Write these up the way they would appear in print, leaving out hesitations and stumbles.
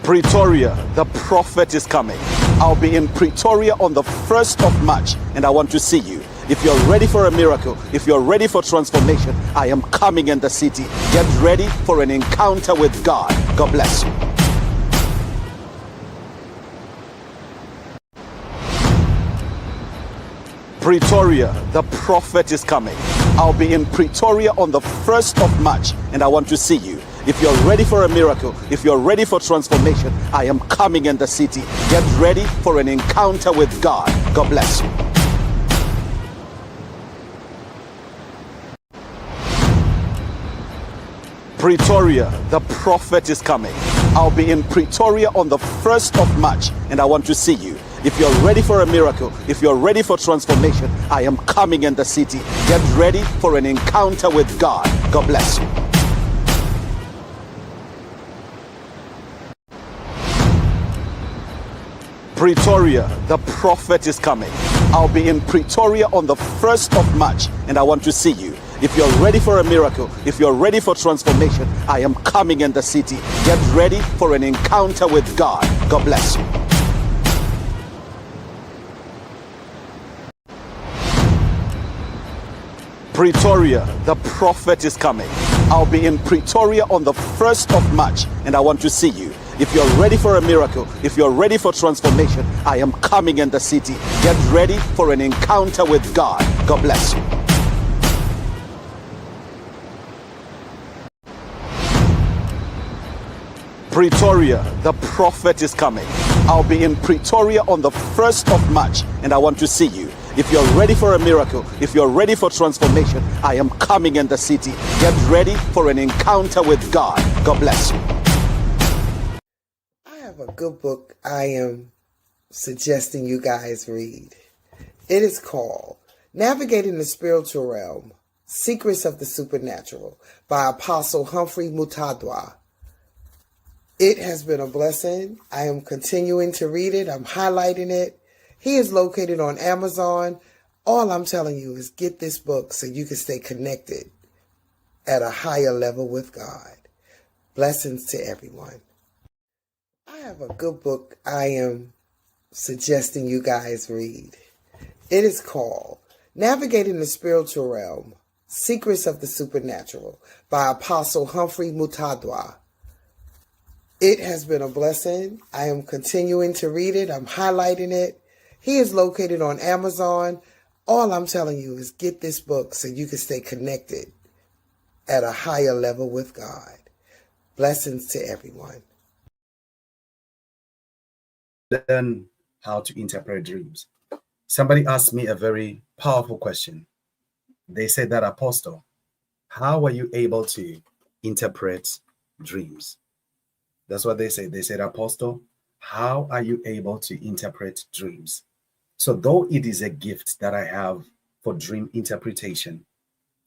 Pretoria, the prophet is coming. I'll be in Pretoria on the 1st of March, and I want to see you. If you're ready for a miracle, if you're ready for transformation, I am coming in the city. Get ready for an encounter with God. God bless you. Pretoria, the prophet is coming. I'll be in Pretoria on the 1st of March, and I want to see you. If you're ready for a miracle, if you're ready for transformation, I am coming in the city. Get ready for an encounter with God. God bless you. Pretoria, the prophet is coming. I'll be in Pretoria on the 1st of March, and I want to see you. If you're ready for a miracle, if you're ready for transformation, I am coming in the city. Get ready for an encounter with God. God bless you. Pretoria, the prophet is coming. I'll be in Pretoria on the 1st of March, and I want to see you. If you're ready for a miracle, if you're ready for transformation, I am coming in the city. Get ready for an encounter with God. God bless you. Pretoria, the prophet is coming. I'll be in Pretoria on the 1st of March, and I want to see you. If you're ready for a miracle, if you're ready for transformation, I am coming in the city. Get ready for an encounter with God. God bless you. Pretoria, the prophet is coming. I'll be in Pretoria on the 1st of March, and I want to see you. If you're ready for a miracle, if you're ready for transformation, I am coming in the city. Get ready for an encounter with God. God bless you. I have a good book I am suggesting you guys read. It is called Navigating the Spiritual Realm, Secrets of the Supernatural by Apostle Humphrey. It has been a blessing. I am continuing to read it. I'm highlighting it. He is located on Amazon. All I'm telling you is get this book so you can stay connected at a higher level with God. Blessings to everyone. I have a good book I am suggesting you guys read. It is called Navigating the Spiritual Realm, Secrets of the Supernatural by Apostle Humphrey. It has been a blessing. I am continuing to read it. I'm highlighting it. He is located on Amazon. All I'm telling you is get this book so you can stay connected at a higher level with God. Blessings to everyone. Learn how to interpret dreams. Somebody asked me a very powerful question. They said that, Apostle, how are you able to interpret dreams? That's what they said. They said, Apostle, how are you able to interpret dreams? So though it is a gift that I have for dream interpretation,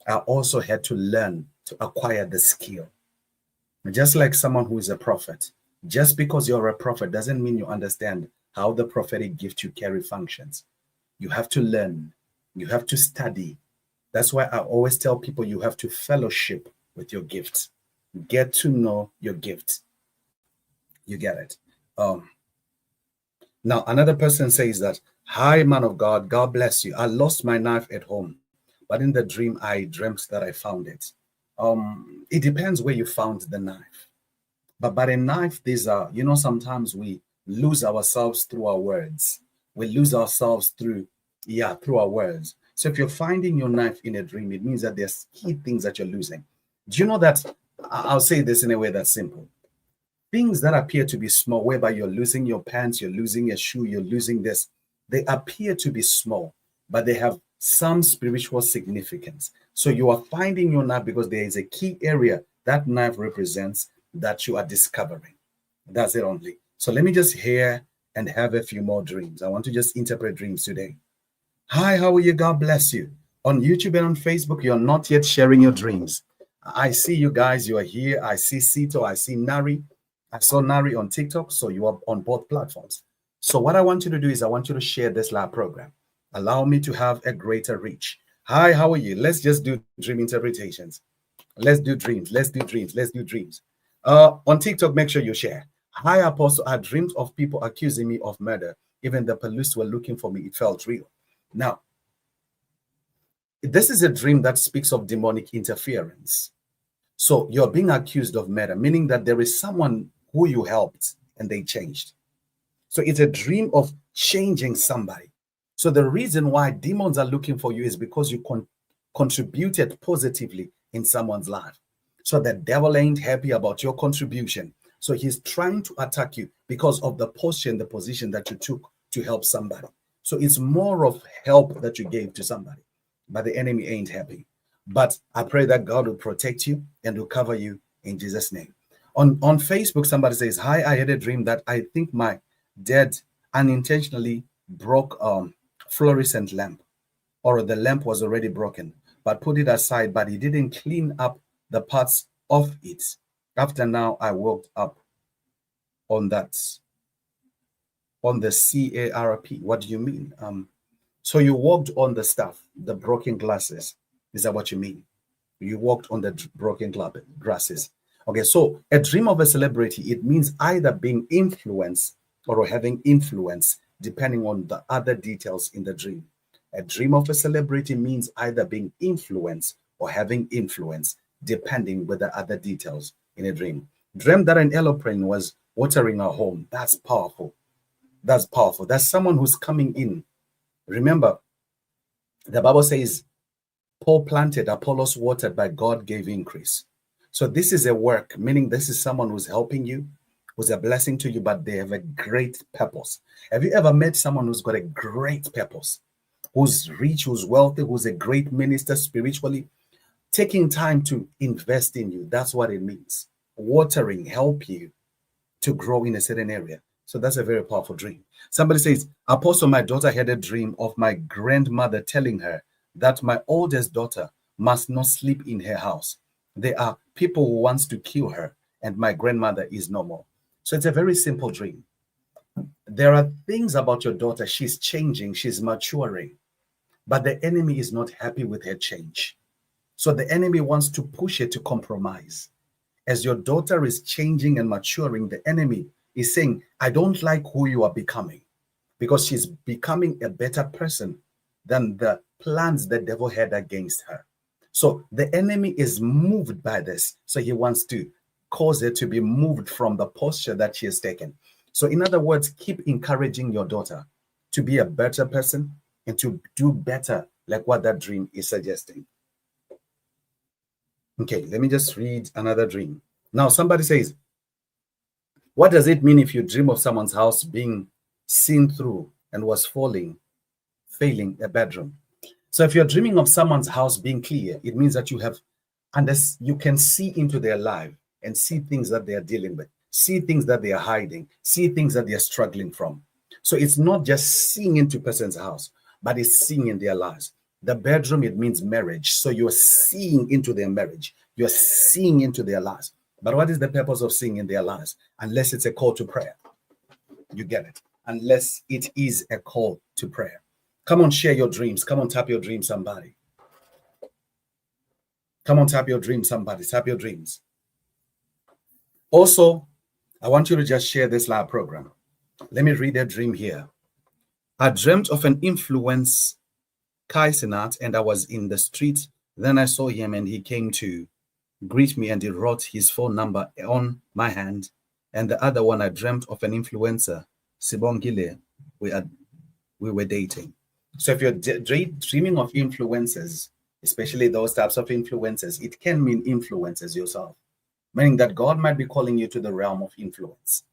I also had to learn to acquire the skill. Just like someone who is a prophet, just because you're a prophet doesn't mean you understand how the prophetic gift you carry functions. You have to learn. You have to study. That's why I always tell people you have to fellowship with your gift. Get to know your gift. You get it. Now, another person says that, hi, man of God, God bless you. I lost my knife at home, but in the dream, I dreamt that I found it. It depends where you found the knife. But a knife, these are, sometimes we lose ourselves through our words. We lose ourselves through our words. So if you're finding your knife in a dream, it means that there's key things that you're losing. Do you know that? I'll say this in a way that's simple. Things that appear to be small, whereby you're losing your pants, you're losing your shoe, you're losing this, they appear to be small, but they have some spiritual significance. So you are finding your knife because there is a key area that knife represents that you are discovering. That's it only. So let me just hear and have a few more dreams. I want to just interpret dreams today. Hi, how are you? God bless you. On YouTube and on Facebook, you're not yet sharing your dreams. I see you guys, you are here. I see Sito, I see Nari. I saw Nari on TikTok, so you are on both platforms. So what I want you to do is I want you to share this live program. Allow me to have a greater reach. Hi, how are you? Let's just do dream interpretations. Let's do dreams. Let's do dreams. Let's do dreams. On TikTok, make sure you share. Hi, Apostle, I dreamed of people accusing me of murder. Even the police were looking for me. It felt real. Now, this is a dream that speaks of demonic interference. So you're being accused of murder, meaning that there is someone who you helped and they changed. So it's a dream of changing somebody. So the reason why demons are looking for you is because you contributed positively in someone's life. So the devil ain't happy about your contribution. So he's trying to attack you because of the posture and the position that you took to help somebody. So it's more of help that you gave to somebody, but the enemy ain't happy. But I pray that God will protect you and will cover you in Jesus' name. On Facebook, somebody says, hi, I had a dream that I think my dad unintentionally broke fluorescent lamp, or the lamp was already broken, but put it aside, but he didn't clean up the parts of it. After now, I woke up on that, on the CARP. What do you mean? So you walked on the stuff, the broken glasses. Is that what you mean? You walked on the broken glasses. Okay, so a dream of a celebrity, it means either being influenced or having influence, depending on the other details in the dream. A dream of a celebrity means either being influenced or having influence, depending with the other details in a dream. Dream that an aeroplane was watering our home. That's powerful. That's powerful. That's someone who's coming in. Remember, the Bible says, Paul planted, Apollos watered, but God gave increase. So this is a work, meaning this is someone who's helping you, who's a blessing to you, but they have a great purpose. Have you ever met someone who's got a great purpose, who's rich, who's wealthy, who's a great minister spiritually, taking time to invest in you? That's what it means. Watering, help you to grow in a certain area. So that's a very powerful dream. Somebody says, Apostle, my daughter had a dream of my grandmother telling her that my oldest daughter must not sleep in her house. There are people who wants to kill her, and my grandmother is no more. So it's a very simple dream. There are things about your daughter. She's changing, she's maturing, but the enemy is not happy with her change. So the enemy wants to push her to compromise. As your daughter is changing and maturing, the enemy is saying, I don't like who you are becoming, because she's becoming a better person than the plans the devil had against her. So the enemy is moved by this. So he wants to cause her to be moved from the posture that she has taken. So in other words, keep encouraging your daughter to be a better person and to do better, like what that dream is suggesting. Okay, let me just read another dream. Now, somebody says, what does it mean if you dream of someone's house being seen through and was failing a bedroom? So if you're dreaming of someone's house being clear, it means that you can see into their life and see things that they are dealing with, see things that they are hiding, see things that they are struggling from. So it's not just seeing into a person's house, but it's seeing in their lives. The bedroom, it means marriage. So you're seeing into their marriage. You're seeing into their lives. But what is the purpose of seeing in their lives? Unless it's a call to prayer. You get it? Unless it is a call to prayer. Come on, share your dreams. Come on, tap your dreams, somebody. Come on, tap your dreams, somebody. Tap your dreams. Also, I want you to just share this live program. Let me read a dream here. I dreamt of an influence Kaisenat, and I was in the street. Then I saw him and he came to greet me, and he wrote his phone number on my hand. And the other one, I dreamt of an influencer, Sibongile. We were dating. So if you're dreaming of influencers, especially those types of influencers, it can mean influences yourself, meaning that God might be calling you to the realm of influence.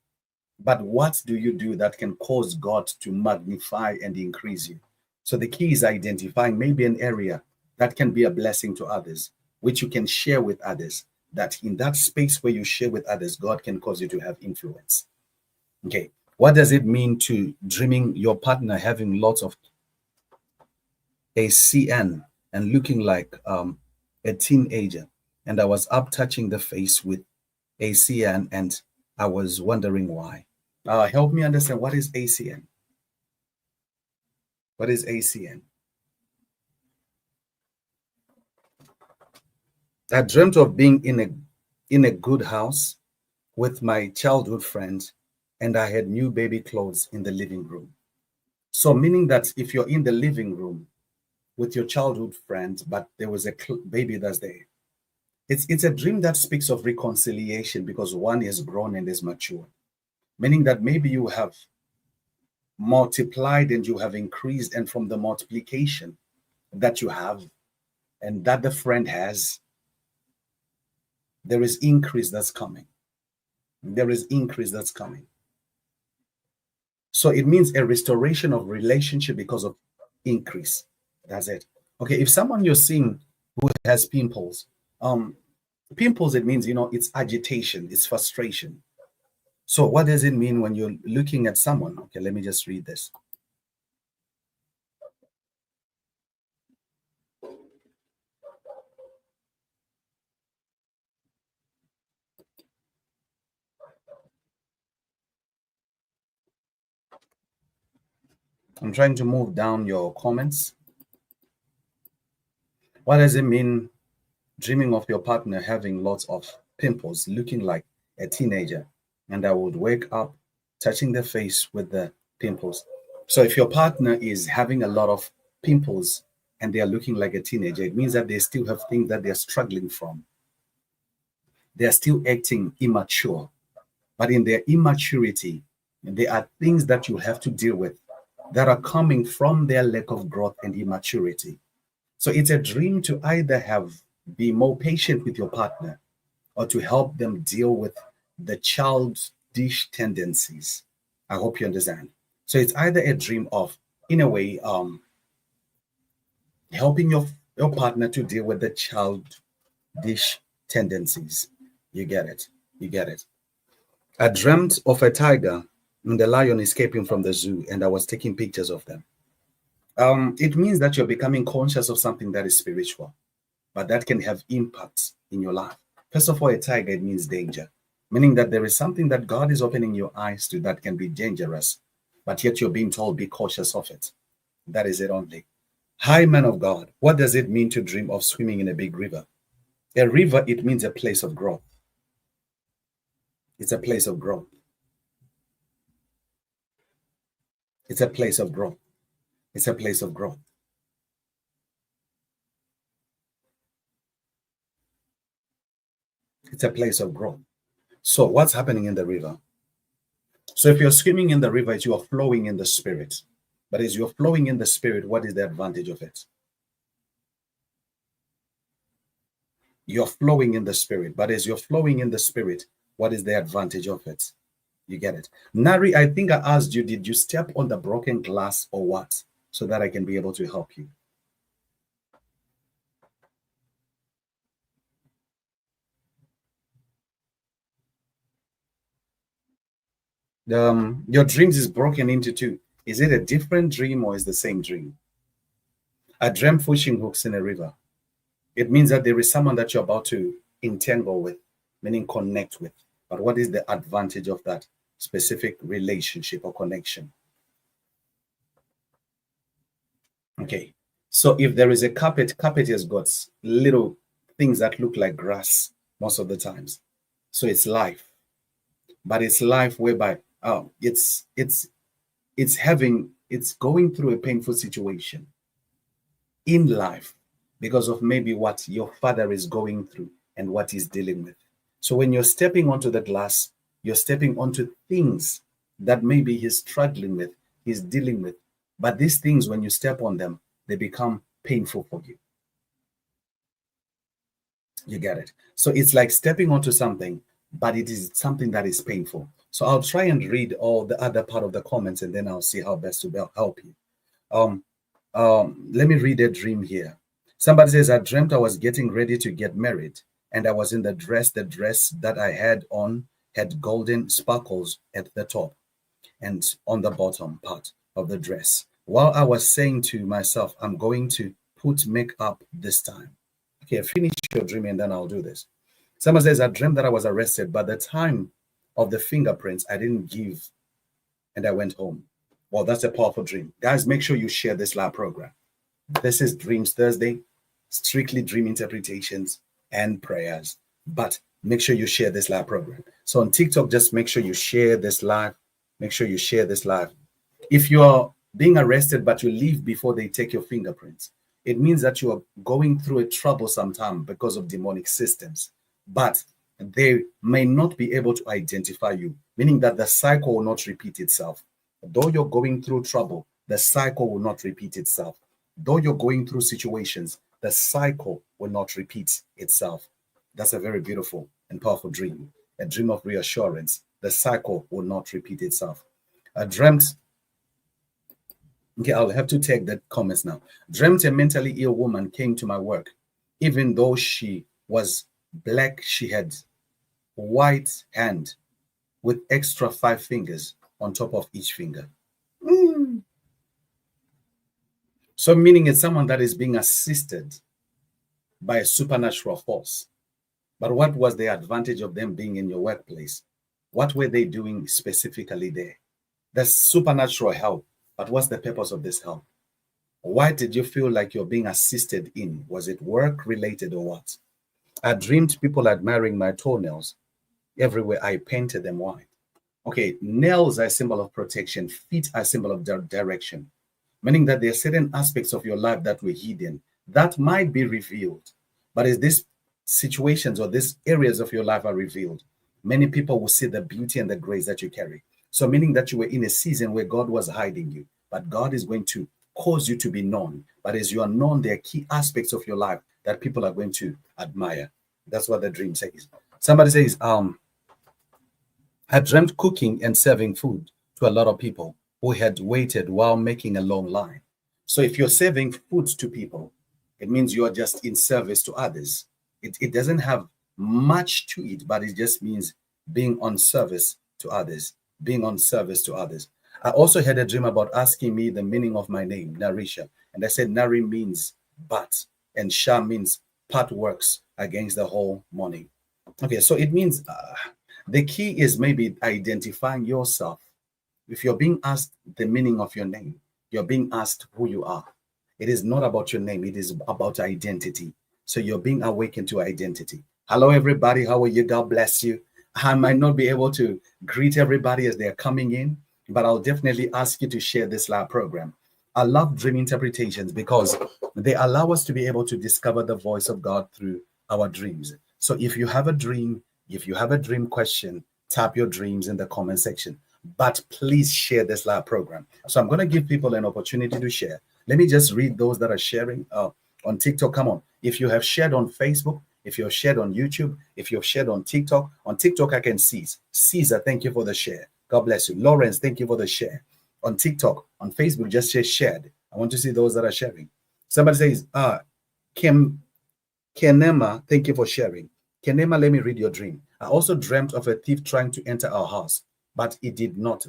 But what do you do that can cause God to magnify and increase you? So the key is identifying maybe an area that can be a blessing to others, which you can share with others, that in that space where you share with others, God can cause you to have influence. Okay. What does it mean to dreaming your partner having lots of ACN and looking like a teenager? And I was up touching the face with ACN, and I was wondering why. Help me understand, what is ACN? What is ACN? I dreamt of being in a good house with my childhood friend, and I had new baby clothes in the living room. So meaning that if you're in the living room with your childhood friend, but there was a baby that's there, it's a dream that speaks of reconciliation because one is grown and is mature. Meaning that maybe you have multiplied and you have increased, and from the multiplication that you have and that the friend has, there is increase that's coming. There is increase that's coming. So it means a restoration of relationship because of increase. That's it. Okay, if someone you're seeing who has pimples, pimples, it means, it's agitation, it's frustration. So what does it mean when you're looking at someone? Okay, let me just read this. I'm trying to move down your comments. What does it mean dreaming of your partner having lots of pimples, looking like a teenager, and I would wake up touching their face with the pimples? So if your partner is having a lot of pimples and they are looking like a teenager, it means that they still have things that they're struggling from. They are still acting immature. But in their immaturity, there are things that you have to deal with that are coming from their lack of growth and immaturity. So it's a dream to either be more patient with your partner or to help them deal with the childish tendencies. I hope you understand. So it's either a dream of, in a way, helping your partner to deal with the childish tendencies. You get it. You get it. I dreamt of a tiger and the lion escaping from the zoo, and I was taking pictures of them. It means that you're becoming conscious of something that is spiritual, but that can have impact in your life. First of all, a tiger, it means danger, meaning that there is something that God is opening your eyes to that can be dangerous, but yet you're being told, be cautious of it. That is it only. Hi, man of God, what does it mean to dream of swimming in a big river? A river, it means a place of growth. It's a place of growth. It's a place of growth. It's a place of growth. It's a place of growth. So what's happening in the river? So if you're swimming in the river, you are flowing in the spirit. But as you're flowing in the spirit, what is the advantage of it? You're flowing in the spirit. But as you're flowing in the spirit, what is the advantage of it? You get it. Nari, I think I asked you, did you step on the broken glass or what? So that I can be able to help you. Your dreams is broken into two. Is it a different dream or is the same dream? I dreamt fishing hooks in a river. It means that there is someone that you're about to entangle with, meaning connect with. But what is the advantage of that specific relationship or connection? Okay. So if there is a carpet has got little things that look like grass most of the times. So it's life. But it's life whereby it's going through a painful situation in life because of maybe what your father is going through and what he's dealing with. So when you're stepping onto the glass, you're stepping onto things that maybe he's struggling with, he's dealing with. But these things, when you step on them, they become painful for you. You get it? So it's like stepping onto something, but it is something that is painful. So I'll try and read all the other part of the comments, and then I'll see how best to help you. Let me read a dream here. Somebody says, I dreamt I was getting ready to get married, and I was in the dress that I had on had golden sparkles at the top and on the bottom part of the dress. While I was saying to myself, I'm going to put makeup this time. Okay, finish your dream and then I'll do this. Someone says, I dreamt that I was arrested, but the time of the fingerprints I didn't give and I went home. Well, that's a powerful dream. Guys, make sure you share this live program. This is Dreams Thursday, strictly dream interpretations and prayers. But make sure you share this live program. So on TikTok, just make sure you share this live. Make sure you share this live. If you are being arrested, but you leave before they take your fingerprints, it means that you are going through a troublesome time because of demonic systems. But they may not be able to identify you, meaning that the cycle will not repeat itself. Though you're going through trouble, the cycle will not repeat itself. Though you're going through situations, the cycle will not repeat itself. That's a very beautiful and powerful dream, a dream of reassurance. The cycle will not repeat itself. I dreamt, okay, I'll have to take the comments now. Dreamt a mentally ill woman came to my work. Even though she was black, she had white hand with extra 5 fingers on top of each finger. So meaning it's someone that is being assisted by a supernatural force. But what was the advantage of them being in your workplace? What were they doing specifically there? That's supernatural help. But what's the purpose of this help? Why did you feel like you're being assisted in? Was it work related or what? I dreamed people admiring my toenails. Everywhere I painted them white. Okay, nails are a symbol of protection. Feet are a symbol of direction. Meaning that there are certain aspects of your life that were hidden that might be revealed. But as these situations or these areas of your life are revealed, many people will see the beauty and the grace that you carry. So meaning that you were in a season where God was hiding you, but God is going to cause you to be known. But as you are known, there are key aspects of your life that people are going to admire. That's what the dream says. Somebody says, I dreamt cooking and serving food to a lot of people who had waited while making a long line. So if you're serving food to people, it means you are just in service to others. It doesn't have much to it, but it just means being on service to others, being on service to others. I also had a dream about asking me the meaning of my name, Narisha. And I said, Nari means but, and Sha means part works against the whole morning. Okay, so it means the key is maybe identifying yourself. If you're being asked the meaning of your name, you're being asked who you are. It is not about your name, it is about identity. So you're being awakened to identity. Hello, everybody. How are you? God bless you. I might not be able to greet everybody as they're coming in, but I'll definitely ask you to share this live program. I love dream interpretations because they allow us to be able to discover the voice of God through our dreams. So if you have a dream question, tap your dreams in the comment section. But please share this live program. So I'm going to give people an opportunity to share. Let me just read those that are sharing on TikTok. Come on. If you have shared on Facebook, if you've shared on YouTube, if you've shared on TikTok I can see. Caesar, thank you for the share. God bless you. Lawrence, thank you for the share. On TikTok, on Facebook, just say shared. I want to see those that are sharing. Somebody says, Kenema, thank you for sharing. Kenema, let me read your dream. I also dreamt of a thief trying to enter our house, but did not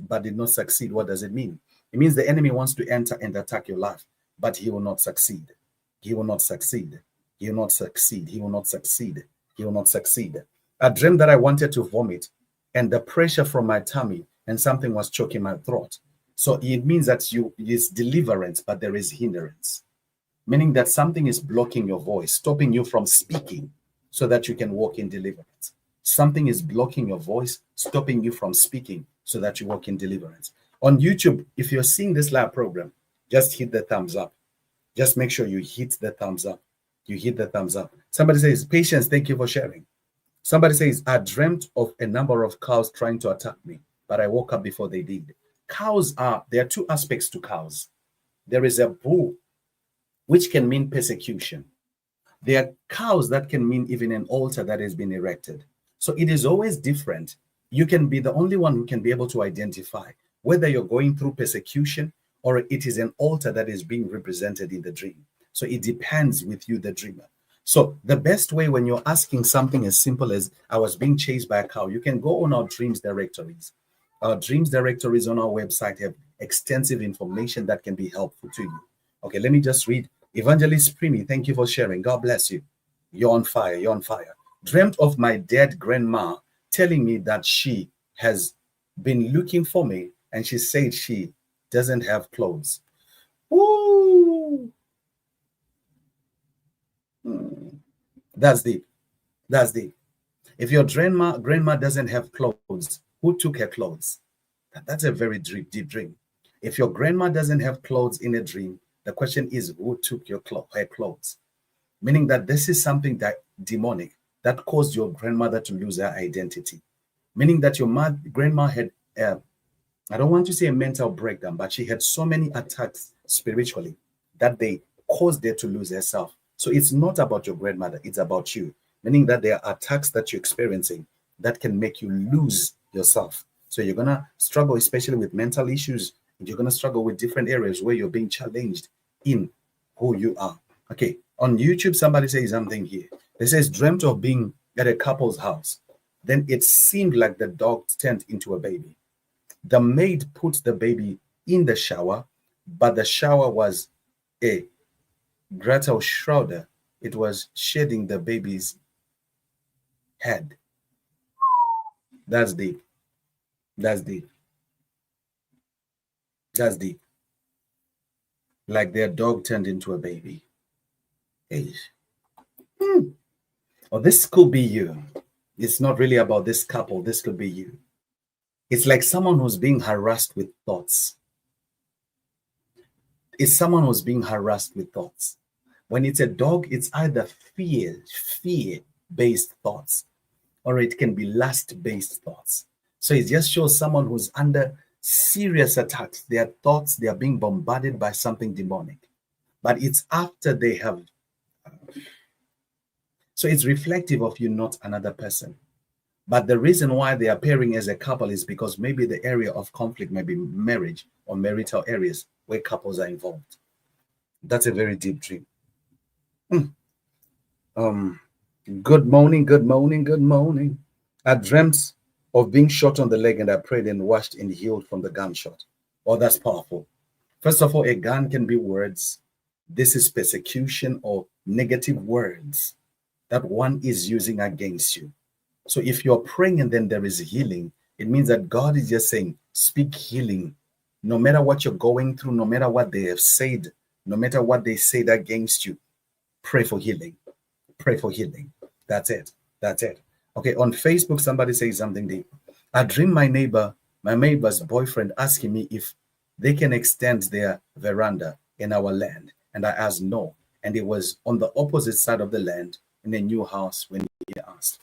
succeed. What does it mean? It means the enemy wants to enter and attack your life, but he will not succeed. He will not succeed. He will not succeed. He will not succeed. He will not succeed. I dreamed that I wanted to vomit and the pressure from my tummy and something was choking my throat. So it means that it is deliverance, but there is hindrance. Meaning that something is blocking your voice, stopping you from speaking so that you can walk in deliverance. Something is blocking your voice, stopping you from speaking so that you walk in deliverance. On YouTube, if you're seeing this live program, just hit the thumbs up. Just make sure you hit the thumbs up. You hit the thumbs up. Somebody says, Patience, thank you for sharing. Somebody says, I dreamt of a number of cows trying to attack me, but I woke up before they did. There are two aspects to cows. There is a bull, which can mean persecution. There are cows that can mean even an altar that has been erected. So it is always different. You can be the only one who can be able to identify whether you're going through persecution or it is an altar that is being represented in the dream. So it depends with you, the dreamer. So the best way when you're asking something as simple as I was being chased by a cow, you can go on our dreams directories. Our dreams directories on our website have extensive information that can be helpful to you. Okay, let me just read. Evangelist Primi, thank you for sharing. God bless you. You're on fire. You're on fire. Dreamt of my dead grandma telling me that she has been looking for me and she said she doesn't have clothes. Ooh. That's deep. That's deep. If your grandma doesn't have clothes, who took her clothes? That's a very deep dream. If your grandma doesn't have clothes in a dream, the question is, who took her clothes? Meaning that this is something that demonic that caused your grandmother to lose her identity. Meaning that your grandma had, I don't want to say a mental breakdown, but she had so many attacks spiritually that they caused her to lose herself. So it's not about your grandmother, it's about you. Meaning that there are attacks that you're experiencing that can make you lose yourself. So you're going to struggle, especially with mental issues. You're going to struggle with different areas where you're being challenged in who you are. Okay, on YouTube, somebody says something here. They says, dreamt of being at a couple's house. Then it seemed like the dog turned into a baby. The maid put the baby in the shower, but the shower was a Gretel Schroeder. It was shedding the baby's head. That's deep. That's deep. That's deep. Like their dog turned into a baby. Hey. Or this could be you. It's not really about this couple. This could be you. It's like someone who's being harassed with thoughts. It's someone who's being harassed with thoughts. When it's a dog, it's either fear-based thoughts, or it can be lust-based thoughts. So it just shows someone who's under serious attacks. Their thoughts, they are being bombarded by something demonic. But it's after they have. So it's reflective of you, not another person. But the reason why they are pairing as a couple is because maybe the area of conflict may be marriage or marital areas where couples are involved. That's a very deep dream. Good morning, good morning, good morning. I dreamt of being shot on the leg and I prayed and washed and healed from the gunshot. Oh, that's powerful. First of all, a gun can be words. This is persecution or negative words that one is using against you. So if you're praying and then there is healing, it means that God is just saying, speak healing. No matter what you're going through, no matter what they have said, no matter what they said against you, pray for healing. Pray for healing. That's it. That's it. Okay, on Facebook, somebody says something deep. I dream my neighbor's boyfriend asking me if they can extend their veranda in our land. And I asked no. And it was on the opposite side of the land in a new house when he asked.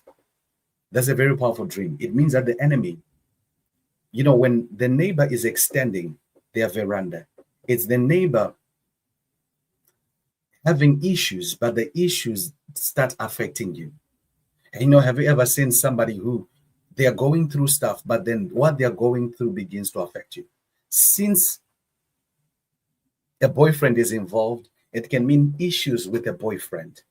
That's a very powerful dream. It means that the enemy, when the neighbor is extending their veranda, it's the neighbor having issues, but the issues start affecting you. And, have you ever seen somebody who they are going through stuff, but then what they are going through begins to affect you? Since a boyfriend is involved, it can mean issues with a boyfriend.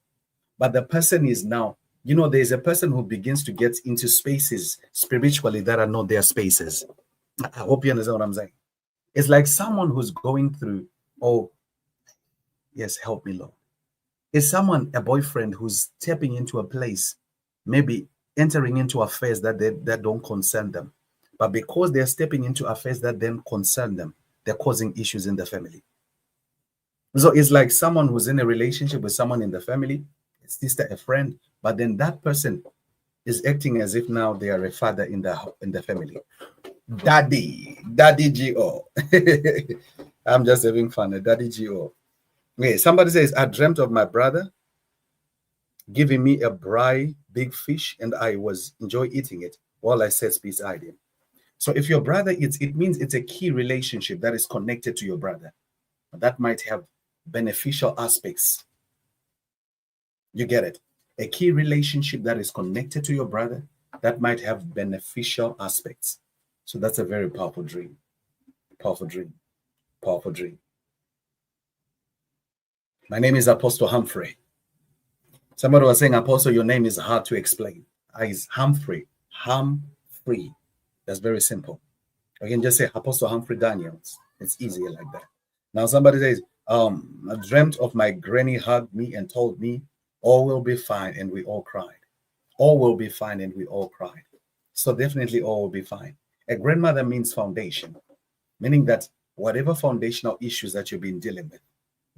But the person is now, there's a person who begins to get into spaces spiritually that are not their spaces. I hope you understand what I'm saying. It's like someone who's going through, oh, yes, help me, Lord. It's a boyfriend who's stepping into a place, maybe entering into affairs that don't concern them. But because they're stepping into affairs that then concern them, they're causing issues in the family. So it's like someone who's in a relationship with someone in the family, a sister, a friend, but then that person is acting as if now they are a father in the family. Daddy G.O. I'm just having fun. Daddy G.O. Okay, somebody says, I dreamt of my brother giving me a big fish, and I was enjoy eating it while I sat beside him. So if your brother eats, it means it's a key relationship that is connected to your brother. That might have beneficial aspects. You get it? A key relationship that is connected to your brother that might have beneficial aspects. So that's a very powerful dream. Powerful dream. Powerful dream. My name is Apostle Humphrey. Somebody was saying, Apostle, your name is hard to explain. It's Humphrey. Humphrey. That's very simple. I can just say Apostle Humphrey Daniels. It's easier like that. Now somebody says, I dreamt of my granny hugged me and told me all will be fine, and we all cried. All will be fine, and we all cried. So definitely all will be fine. A grandmother means foundation, meaning that whatever foundational issues that you've been dealing with,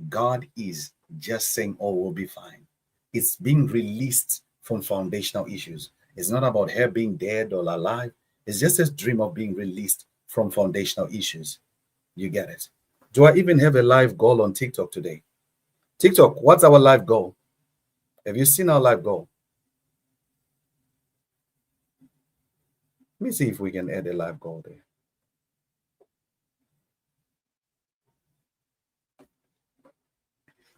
God is just saying all will be fine. It's being released from foundational issues. It's not about her being dead or alive. It's just this dream of being released from foundational issues. You get it? Do I even have a live goal on TikTok today? TikTok, what's our live goal? Have you seen our live goal? Let me see if we can add a live goal there.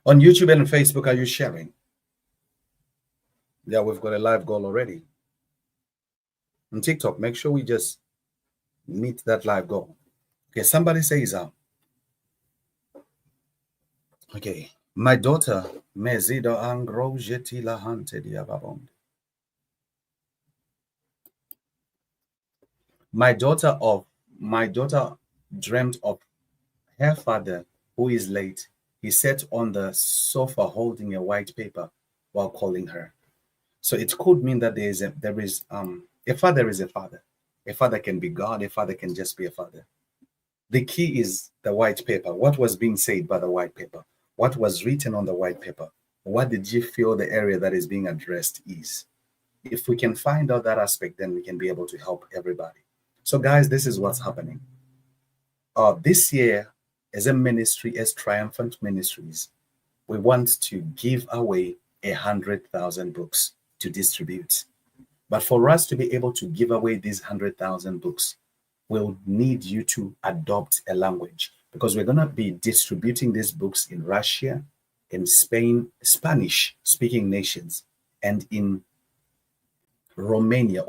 On YouTube and Facebook, are you sharing? Yeah, we've got a live goal already. On TikTok, make sure we just meet that live goal. Okay, somebody says, okay, my daughter, Mezido Angro Jetila Hante Diababond. My daughter dreamt of her father, who is late. He sat on the sofa holding a white paper while calling her. So it could mean that a father is a father. A father can be God. A father can just be a father. The key is the white paper. What was being said by the white paper? What was written on the white paper? What did you feel the area that is being addressed is? If we can find out that aspect, then we can be able to help everybody. So guys, this is what's happening. This year, as a ministry, as Triumphant Ministries, we want to give away 100,000 books to distribute. But for us to be able to give away these 100,000 books, we'll need you to adopt a language, because we're going to be distributing these books in Russia, in Spain, Spanish-speaking nations, and in Romania,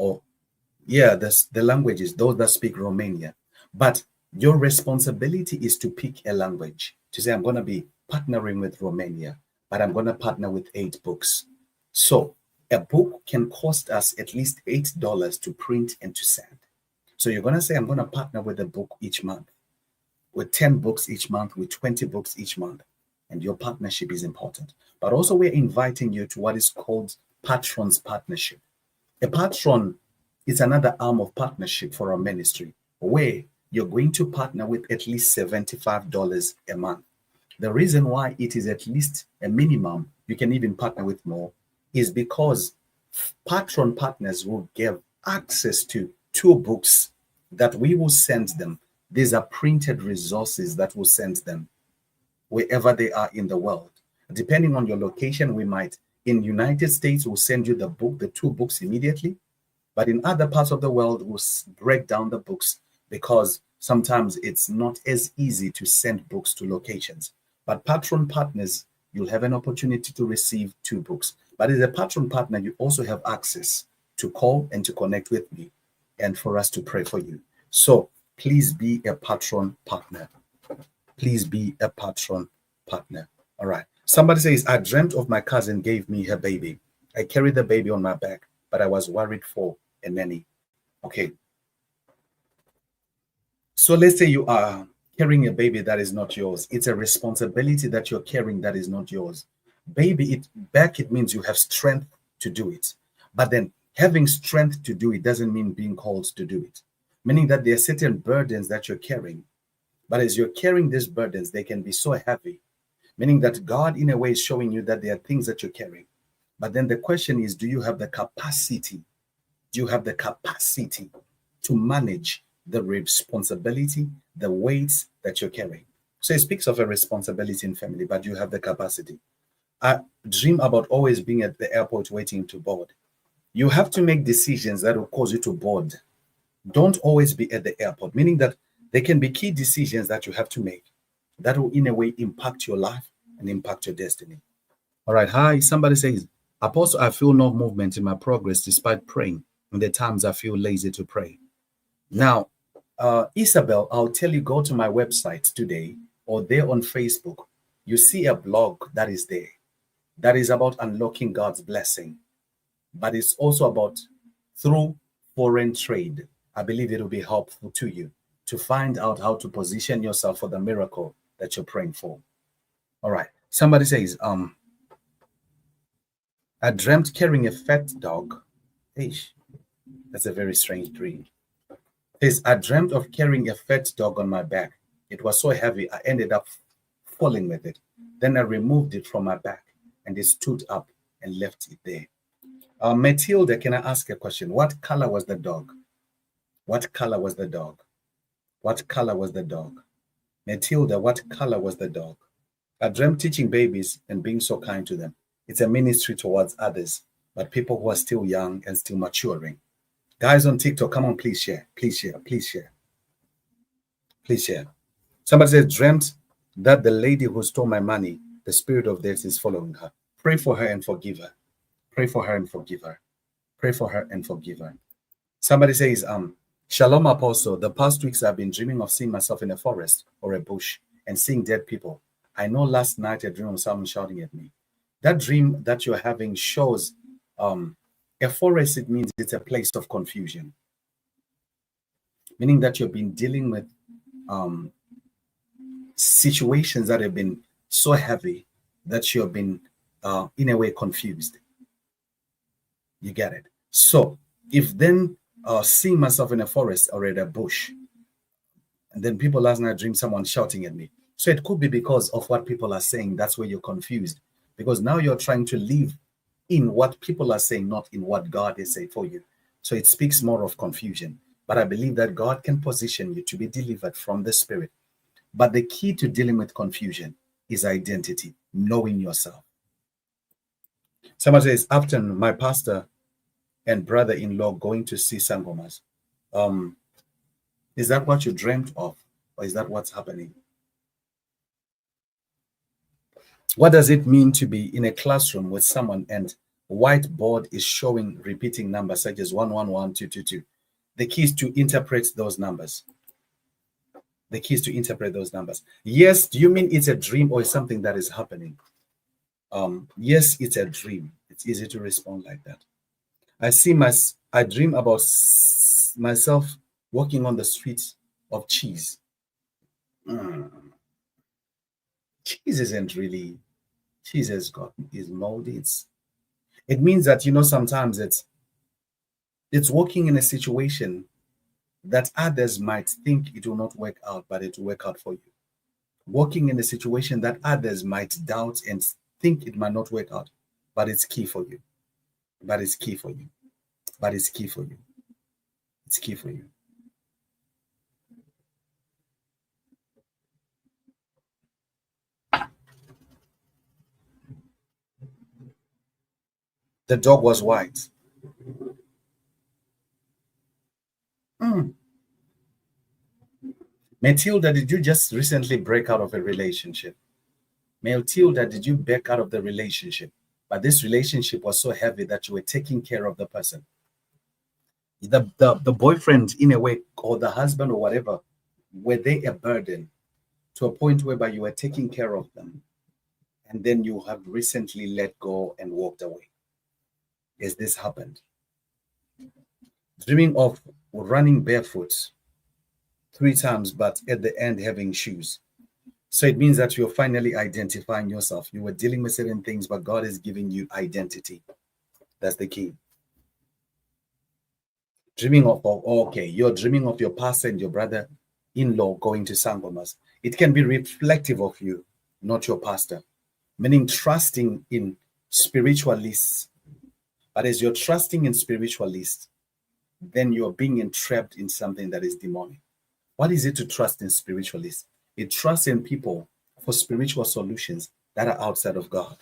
the languages, those that speak Romania. But your responsibility is to pick a language, to say, I'm going to be partnering with Romania, but I'm going to partner with 8 books. So a book can cost us at least $8 to print and to send. So you're going to say, I'm going to partner with a book each month, with 10 books each month, with 20 books each month. And your partnership is important. But also we're inviting you to what is called Patrons Partnership. A patron is another arm of partnership for our ministry, where you're going to partner with at least $75 a month. The reason why it is at least a minimum, you can even partner with more, is because patron partners will give access to 2 books that we will send them. These are printed resources that will send them wherever they are in the world. Depending on your location, we might, in United States, we'll send you the book, the 2 books immediately. But in other parts of the world, we'll break down the books, because sometimes it's not as easy to send books to locations. But patron partners, you'll have an opportunity to receive 2 books. But as a patron partner, you also have access to call and to connect with me and for us to pray for you. So please be a patron partner. Please be a patron partner. All right. Somebody says, I dreamt of my cousin gave me her baby. I carried the baby on my back, but I was worried for a nanny. Okay. So let's say you are carrying a baby that is not yours. It's a responsibility that you're carrying that is not yours. Baby, it means you have strength to do it. But then having strength to do it doesn't mean being called to do it. Meaning that there are certain burdens that you're carrying. But as you're carrying these burdens, they can be so heavy. Meaning that God, in a way, is showing you that there are things that you're carrying. But then the question is, do you have the capacity? Do you have the capacity to manage the responsibility, the weights that you're carrying? So it speaks of a responsibility in family, but you have the capacity. I dream about always being at the airport waiting to board. You have to make decisions that will cause you to board. Don't always be at the airport, meaning that there can be key decisions that you have to make that will, in a way, impact your life and impact your destiny. All right. Hi. Somebody says, Apostle, I feel no movement in my progress despite praying. And the times I feel lazy to pray. Now, Isabel, I'll tell you, go to my website today or there on Facebook. You see a blog that is there that is about unlocking God's blessing. But it's also about through foreign trade. I believe it will be helpful to you to find out how to position yourself for the miracle that you're praying for. All right. Somebody says, I dreamt carrying a fat dog. Eish, that's a very strange dream. Says, I dreamt of carrying a fat dog on my back. It was so heavy, I ended up falling with it. Then I removed it from my back and it stood up and left it there. Matilda, can I ask a question? What color was the dog? What color was the dog? What color was the dog? Matilda, what color was the dog? I dreamt teaching babies and being so kind to them. It's a ministry towards others, but people who are still young and still maturing. Guys on TikTok, come on, please share. Please share. Please share. Please share. Somebody says, dreamt that the lady who stole my money, the spirit of death is following her. Pray for her and forgive her. Pray for her and forgive her. Pray for her and forgive her. Somebody says, Shalom Apostle, the past weeks I've been dreaming of seeing myself in a forest or a bush and seeing dead people. I know last night I dreamed of someone shouting at me. That dream that you're having shows a forest, it means it's a place of confusion. Meaning that you've been dealing with situations that have been so heavy that you've been, in a way, confused. You get it? So if then seeing myself in a forest or in a bush, and then people last night dreamed someone shouting at me. So it could be because of what people are saying. That's where you're confused. Because now you're trying to live in what people are saying, not in what God is saying for you. So it speaks more of confusion. But I believe that God can position you to be delivered from the spirit. But the key to dealing with confusion is identity, knowing yourself. Someone says, after my pastor and brother-in-law going to see sangomas. Is that what you dreamt of? Or is that what's happening? What does it mean to be in a classroom with someone and whiteboard is showing repeating numbers such as 111, 222? The key is to interpret those numbers. The key is to interpret those numbers. Yes, do you mean it's a dream or something that is happening? Yes, it's a dream. It's easy to respond like that. I dream about myself walking on the streets of cheese. Cheese isn't really, cheese is moldy. It means that, sometimes it's working in a situation that others might think it will not work out, but it will work out for you. Working in a situation that others might doubt and think it might not work out, but it's key for you. But it's key for you. But it's key for you. It's key for you. The dog was white. Matilda, did you just recently break out of a relationship? Matilda, did you back out of the relationship? But this relationship was so heavy that you were taking care of the person. The boyfriend, in a way, or the husband or whatever, were they a burden to a point whereby you were taking care of them? And then you have recently let go and walked away. Has this happened? Dreaming of running barefoot 3 times, but at the end having shoes. So it means that you're finally identifying yourself. You were dealing with certain things, but God is giving you identity. That's the key. Dreaming you're dreaming of your pastor and your brother-in-law going to sangomas. It can be reflective of you, not your pastor. Meaning trusting in spiritualists. But as you're trusting in spiritualists, then you're being entrapped in something that is demonic. What is it to trust in spiritualists? It trusts in people for spiritual solutions that are outside of God.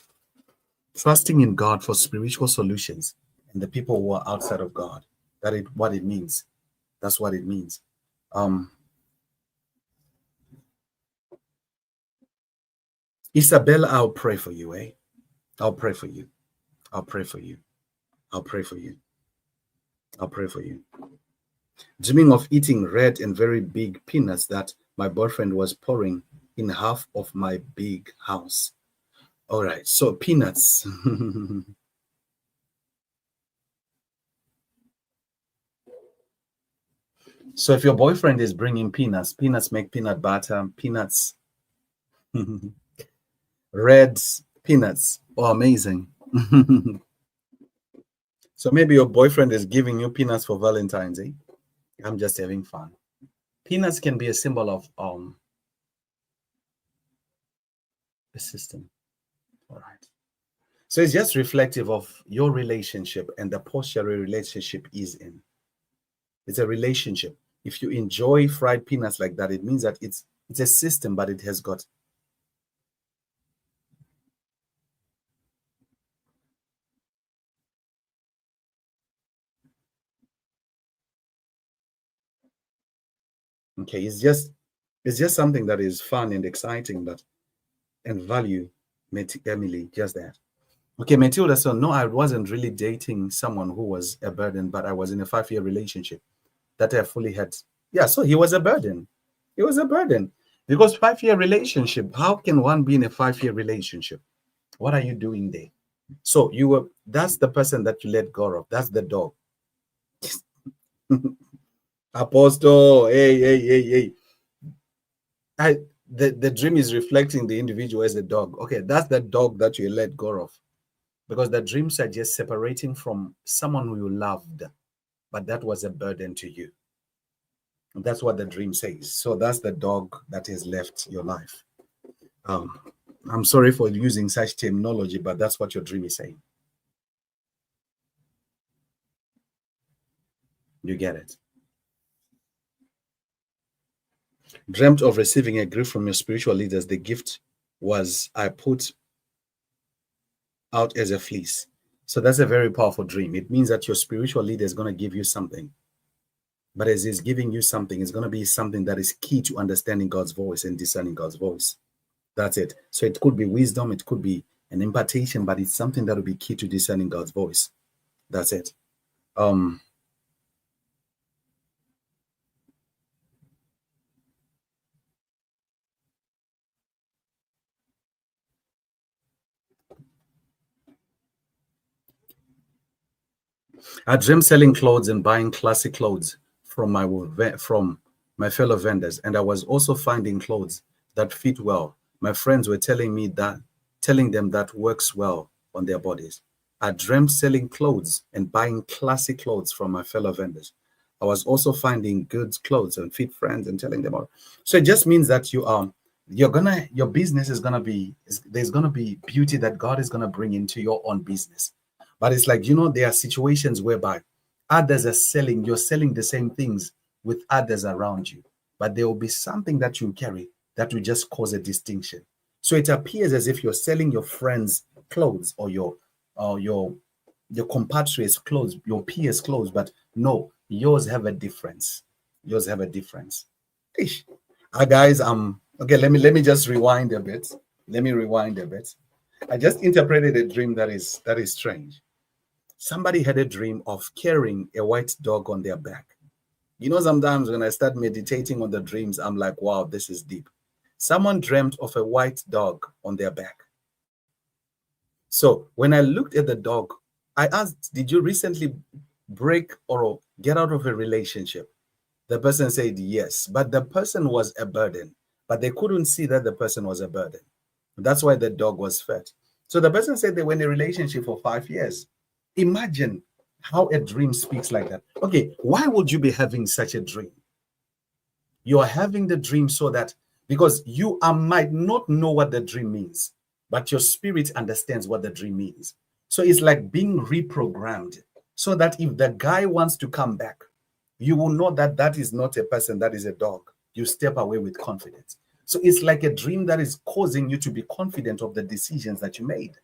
Trusting in God for spiritual solutions and the people who are outside of God. What it means. That's what it means. Isabella, I'll pray for you, eh? I'll pray for you. I'll pray for you. I'll pray for you. I'll pray for you. Dreaming of eating red and very big peanuts that my boyfriend was pouring in half of my big house. All right, so peanuts. So if your boyfriend is bringing peanuts make peanut butter, peanuts, red peanuts. Oh, amazing. So maybe your boyfriend is giving you peanuts for Valentine's, eh? I'm just having fun. Peanuts can be a symbol of the system. All right. So it's just reflective of your relationship and the posture a relationship is in. It's a relationship. If you enjoy fried peanuts like that, it means that it's a system, but it has got. Okay, it's just something that is fun and exciting, but and value Emily, just that. Okay, Matilda, so no, I wasn't really dating someone who was a burden, but I was in a 5-year relationship that I fully had. Yeah, so he was a burden. He was a burden. Because 5-year relationship, how can one be in a 5-year relationship? What are you doing there? So that's the person that you let go of. That's the dog. Apostle, hey. The dream is reflecting the individual as a dog. Okay, that's the dog that you let go of. Because the dreams are just separating from someone who you loved, but that was a burden to you. That's what the dream says. So that's the dog that has left your life. I'm sorry for using such terminology, but that's what your dream is saying. You get it. Dreamt of receiving a gift from your spiritual leaders. The gift was I put out as a fleece. So that's a very powerful dream. It means that your spiritual leader is going to give you something. But as he's giving you something, it's going to be something that is key to understanding God's voice and discerning God's voice. That's it. So it could be wisdom, it could be an impartation, but it's something that will be key to discerning God's voice. That's it. I dream selling clothes and buying classic clothes from my fellow vendors, and I was also finding clothes that fit well. My friends were telling them that works well on their bodies. I dreamt selling clothes and buying classic clothes from my fellow vendors. I was also finding good clothes and fit friends and telling them all. So it just means that your business is gonna be there's gonna be beauty that God is gonna bring into your own business. But it's like, there are situations whereby you're selling the same things with others around you, but there will be something that you carry that will just cause a distinction. So it appears as if you're selling your friends' clothes or your compatriots' clothes, your peers' clothes, but no, yours have a difference. Yours have a difference. Ish. Guys, okay, let me just rewind a bit. Let me rewind a bit. I just interpreted a dream that is strange. Somebody had a dream of carrying a white dog on their back. Sometimes when I start meditating on the dreams, I'm like, wow, this is deep. Someone dreamt of a white dog on their back. So when I looked at the dog, I asked, did you recently break or get out of a relationship? The person said yes, but the person was a burden, but they couldn't see that the person was a burden. That's why the dog was fed. So the person said they were in a relationship for 5 years. Imagine how a dream speaks like that. Okay, why would you be having such a dream? You are having the dream so that because you might not know what the dream means, but your spirit understands what the dream means. So it's like being reprogrammed so that if the guy wants to come back, you will know that that is not a person, that is a dog. You step away with confidence. So it's like a dream that is causing you to be confident of the decisions that you made.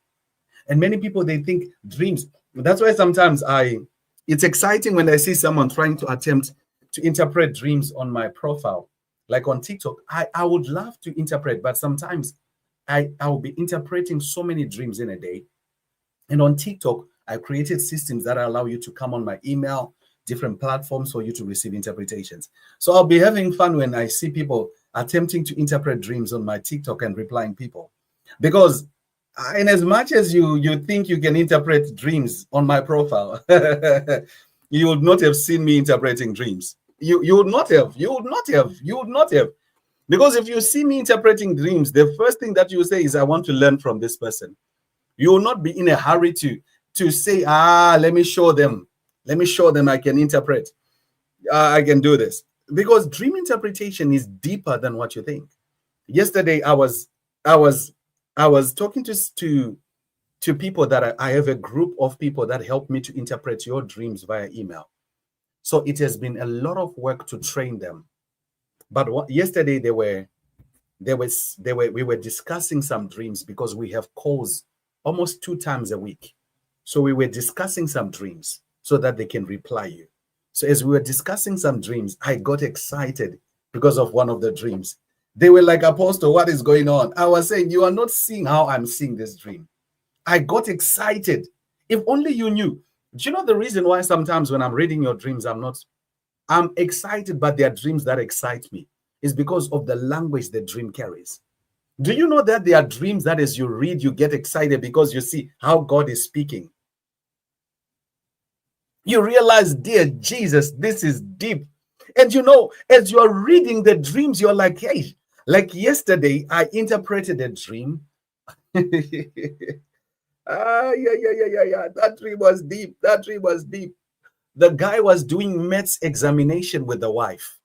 And many people, they think dreams. That's why sometimes it's exciting when I see someone trying to attempt to interpret dreams on my profile. Like on TikTok, I would love to interpret, but sometimes I will be interpreting so many dreams in a day. And on TikTok, I created systems that allow you to come on my email, different platforms for you to receive interpretations. So I'll be having fun when I see people attempting to interpret dreams on my TikTok and replying people. Because in as much as you think you can interpret dreams on my profile, you would not have seen me interpreting dreams. You would not have. Because if you see me interpreting dreams, the first thing that you say is, I want to learn from this person. You will not be in a hurry to say, let me show them I can interpret. I can do this. Because dream interpretation is deeper than what you think. Yesterday, I was talking to to people that I have a group of people that help me to interpret your dreams via email. So it has been a lot of work to train them. But yesterday we were discussing some dreams because we have calls almost 2 times a week. So we were discussing some dreams so that they can reply you. So as we were discussing some dreams, I got excited because of one of the dreams. They were like, Apostle, what is going on? I was saying, you are not seeing how I'm seeing this dream. I got excited. If only you knew. Do you know the reason why sometimes when I'm reading your dreams, I'm excited, but there are dreams that excite me? Is because of the language the dream carries. Do you know that there are dreams that as you read, you get excited because you see how God is speaking? You realize, dear Jesus, this is deep. And you know, as you're reading the dreams, you're like, hey, like yesterday, I interpreted a dream. That dream was deep. That dream was deep. The guy was doing maths examination with the wife.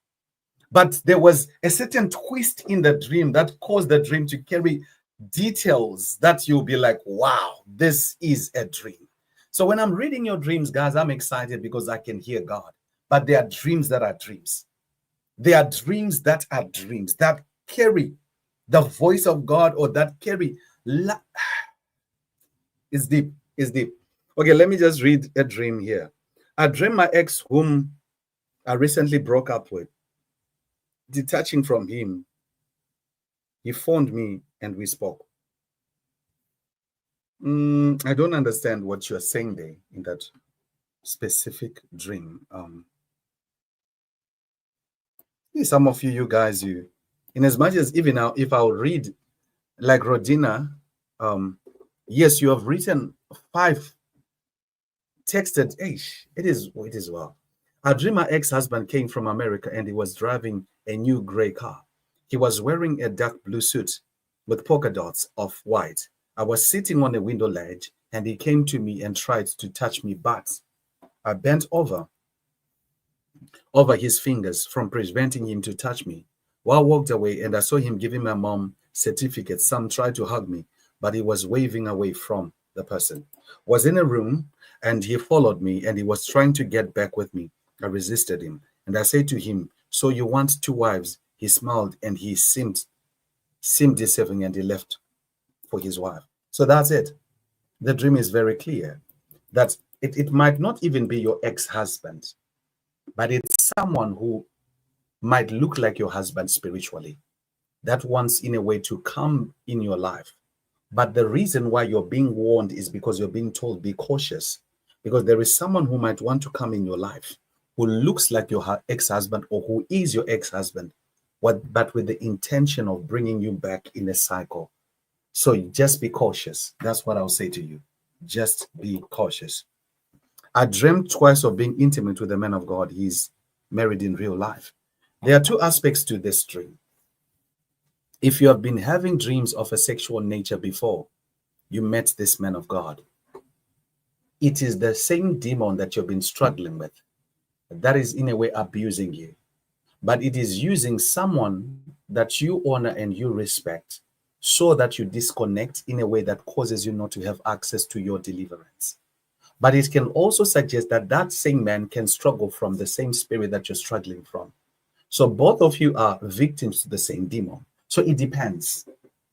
But there was a certain twist in the dream that caused the dream to carry details that you'll be like, wow, this is a dream. So when I'm reading your dreams, guys, I'm excited because I can hear God. But there are dreams that are dreams. There are dreams that are dreams that carry the voice of God or that carry. It's deep. It's deep. Okay, let me just read a dream here. I dreamed my ex, whom I recently broke up with. Detaching from him, he phoned me and we spoke. I don't understand what you're saying there in that specific dream. Some of you guys, in as much as even now, if I'll read like Rodina, yes, you have written 5 texted. It is well. I dream my ex-husband came from America and he was driving a new gray car. He was wearing a dark blue suit with polka dots of white. I was sitting on a window ledge and he came to me and tried to touch me, but I bent over his fingers from preventing him to touch me. Well, I walked away and I saw him giving my mom certificates. Some tried to hug me, but he was waving away from the person. Was in a room and he followed me and he was trying to get back with me. I resisted him and I said to him, so you want 2 wives? He smiled and he seemed deceiving and he left for his wife. So that's it. The dream is very clear that it might not even be your ex-husband, but it's someone who might look like your husband spiritually that wants in a way to come in your life. But the reason why you're being warned is because you're being told, be cautious, because there is someone who might want to come in your life who looks like your ex-husband or who is your ex-husband, but with the intention of bringing you back in a cycle. So just be cautious. That's what I'll say to you. Just be cautious. I dreamt twice of being intimate with a man of God. He's married in real life. There are 2 aspects to this dream. If you have been having dreams of a sexual nature before you met this man of God, it is the same demon that you've been struggling with that is in a way abusing you. But it is using someone that you honor and you respect so that you disconnect in a way that causes you not to have access to your deliverance. But it can also suggest that that same man can struggle from the same spirit that you're struggling from. So both of you are victims to the same demon. So it depends.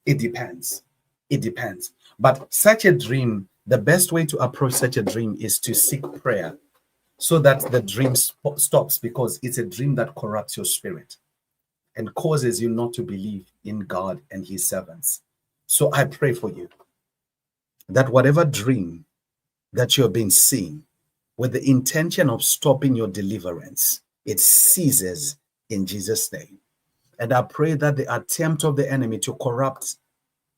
It depends. It depends. But such a dream, the best way to approach such a dream is to seek prayer so that the dream stops, because it's a dream that corrupts your spirit and causes you not to believe in God and his servants. So I pray for you that whatever dream that you've been seeing with the intention of stopping your deliverance, it ceases in Jesus' name. And I pray that the attempt of the enemy to corrupt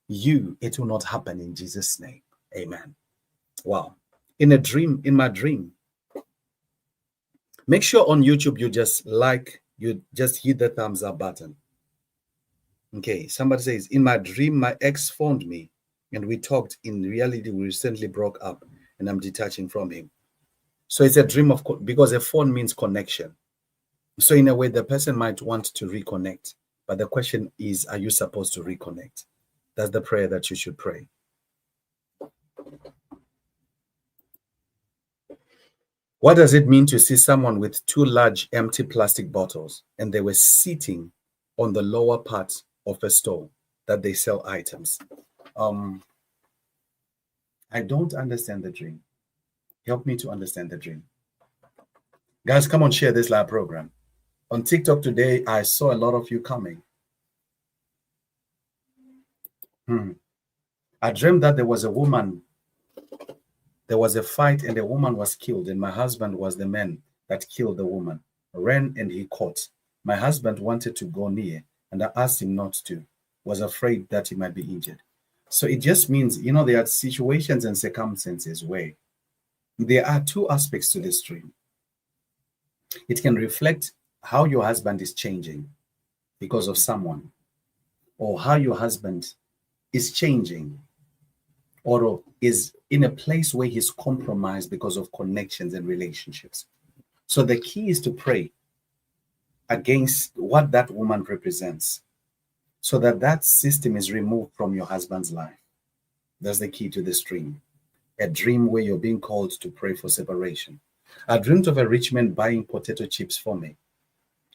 you, it will not happen in Jesus' name. Amen. Wow. In my dream, make sure on YouTube you just hit the thumbs up button. Okay, somebody says, in my dream, my ex phoned me and we talked. In reality, we recently broke up and I'm detaching from him. So it's a dream because a phone means connection. So in a way, the person might want to reconnect. But the question is, are you supposed to reconnect? That's the prayer that you should pray. What does it mean to see someone with 2 large empty plastic bottles and they were sitting on the lower part of a store that they sell items? I don't understand the dream. Help me to understand the dream. Guys, come on, share this live program. On TikTok today, I saw a lot of you coming. I dreamt that there was a woman. There was a fight and a woman was killed, and my husband was the man that killed the woman. Ran and he caught. My husband wanted to go near, and I asked him not to. Was afraid that he might be injured. So it just means, there are situations and circumstances where there are 2 aspects to this dream. It can reflect how your husband is changing because of someone, or how your husband is changing or is in a place where he's compromised because of connections and relationships. So the key is to pray against what that woman represents so that that system is removed from your husband's life. That's the key to this dream. A dream where you're being called to pray for separation. I dreamt of a rich man buying potato chips for me.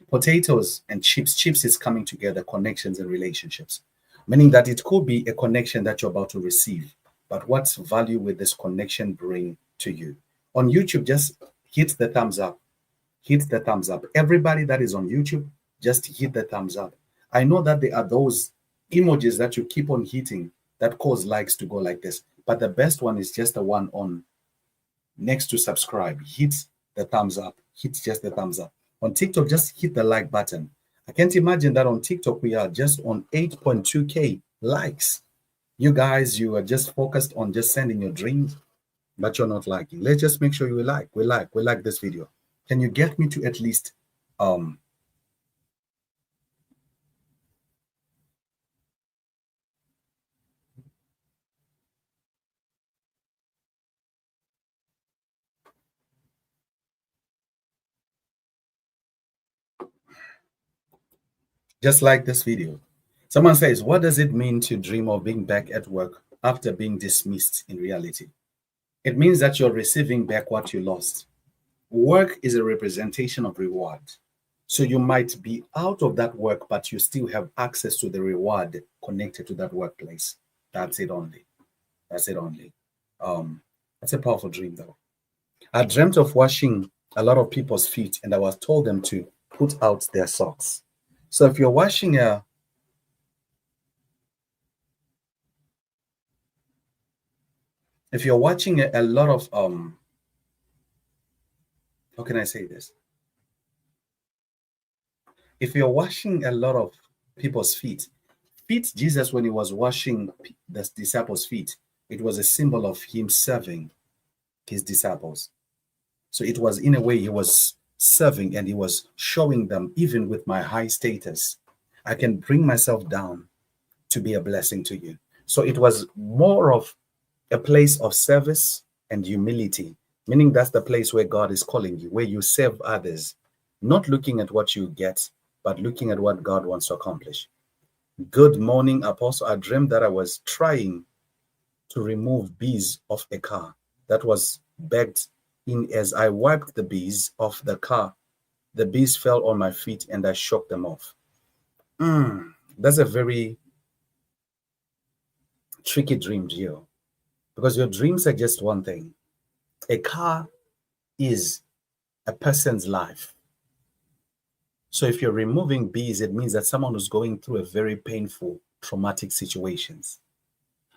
Potatoes and chips is coming together, connections and relationships, meaning that it could be a connection that you're about to receive. But what value will this connection bring to you? On YouTube, just hit the thumbs up. Hit the thumbs up. Everybody that is on YouTube, just hit the thumbs up. I know that there are those emojis that you keep on hitting that cause likes to go like this. But the best one is just the one on next to subscribe. Hit the thumbs up. Hit just the thumbs up. On TikTok, just hit the like button. I can't imagine that on TikTok, we are just on 8.2K likes. You guys, you are just focused on just sending your dreams, but you're not liking. Let's just make sure you like. We like this video. Can you get me to at least just like this video? Someone says, what does it mean to dream of being back at work after being dismissed in reality? It means that you're receiving back what you lost. Work is a representation of reward. So you might be out of that work, but you still have access to the reward connected to that workplace. That's it only. That's it only. That's a powerful dream, though. I dreamt of washing a lot of people's feet, and I was told them to put out their socks. So if you're washing a lot of how can I say this? If you're washing a lot of people's feet, Jesus, when he was washing the disciples' feet, it was a symbol of him serving his disciples. So it was, in a way, he was serving and he was showing them, even with my high status, I can bring myself down to be a blessing to you. So it was more of a place of service and humility, meaning that's the place where God is calling you, where you serve others, not looking at what you get, but looking at what God wants to accomplish. Good morning, Apostle. I dreamed that I was trying to remove bees off a car that was backed in. As I wiped the bees off the car, the bees fell on my feet and I shook them off. That's a very tricky dream, Gio, because your dreams are just one thing. A car is a person's life. So if you're removing bees, it means that someone who's going through a very painful, traumatic situations.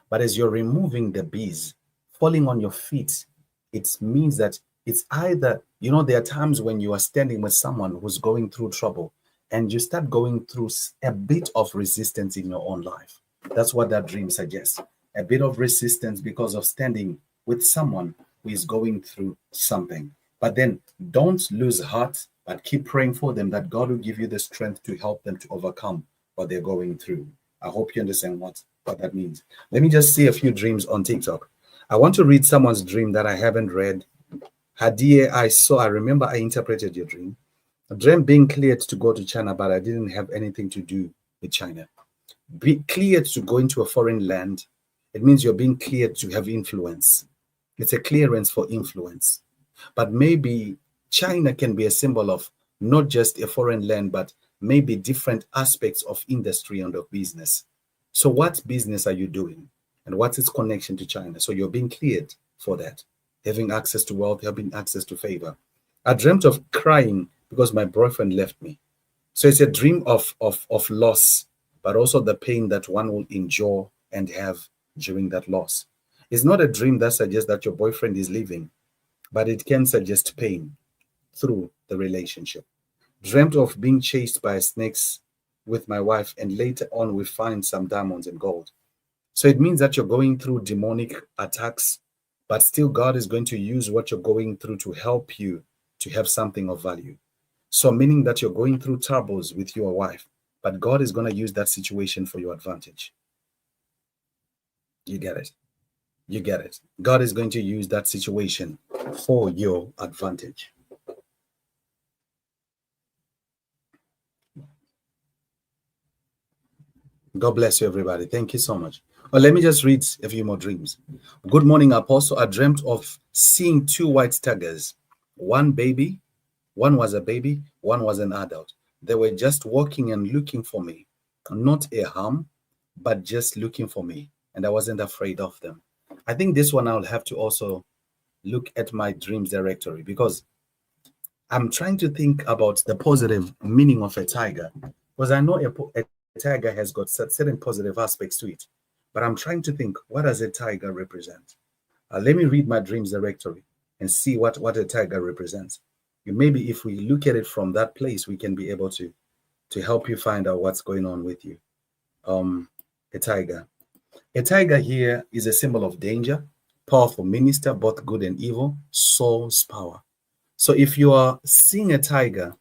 But as you're removing the bees falling on your feet, it means that it's either, there are times when you are standing with someone who's going through trouble and you start going through a bit of resistance in your own life. That's what that dream suggests. A bit of resistance because of standing with someone who is going through something. But then don't lose heart, but keep praying for them that God will give you the strength to help them to overcome what they're going through. I hope you understand what that means. Let me just see a few dreams on TikTok. I want to read someone's dream that I haven't read. Hadia, I remember I interpreted your dream. I dreamt being cleared to go to China, but I didn't have anything to do with China. Be cleared to go into a foreign land. It means you're being cleared to have influence. It's a clearance for influence. But maybe China can be a symbol of not just a foreign land, but maybe different aspects of industry and of business. So what business are you doing? And what's its connection to China? So you're being cleared for that. Having access to wealth, having access to favor. I dreamt of crying because my boyfriend left me. So it's a dream of loss, but also the pain that one will endure and have during that loss. It's not a dream that suggests that your boyfriend is leaving, but it can suggest pain through the relationship. Dreamt of being chased by snakes with my wife, and later on we find some diamonds and gold. So it means that you're going through demonic attacks, but still God is going to use what you're going through to help you to have something of value. So meaning that you're going through troubles with your wife, but God is going to use that situation for your advantage. You get it? You get it. God is going to use that situation for your advantage. God bless you, everybody. Thank you so much. Well, let me just read a few more dreams. Good morning, Apostle. I dreamt of seeing two white tigers, one baby, one was a baby, one was an adult. They were just walking and looking for me, not a harm, but just looking for me. And I wasn't afraid of them. I think this one I'll have to also look at my dreams directory, because I'm trying to think about the positive meaning of a tiger, because I know a tiger has got certain positive aspects to it, but I'm trying to think, what does a tiger represent? Let me read my dreams directory and see what a tiger represents. Maybe if we look at it from that place, we can be able to help you find out what's going on with you. A tiger. A tiger here is a symbol of danger, powerful minister, both good and evil, soul's power. So if you are seeing a tiger,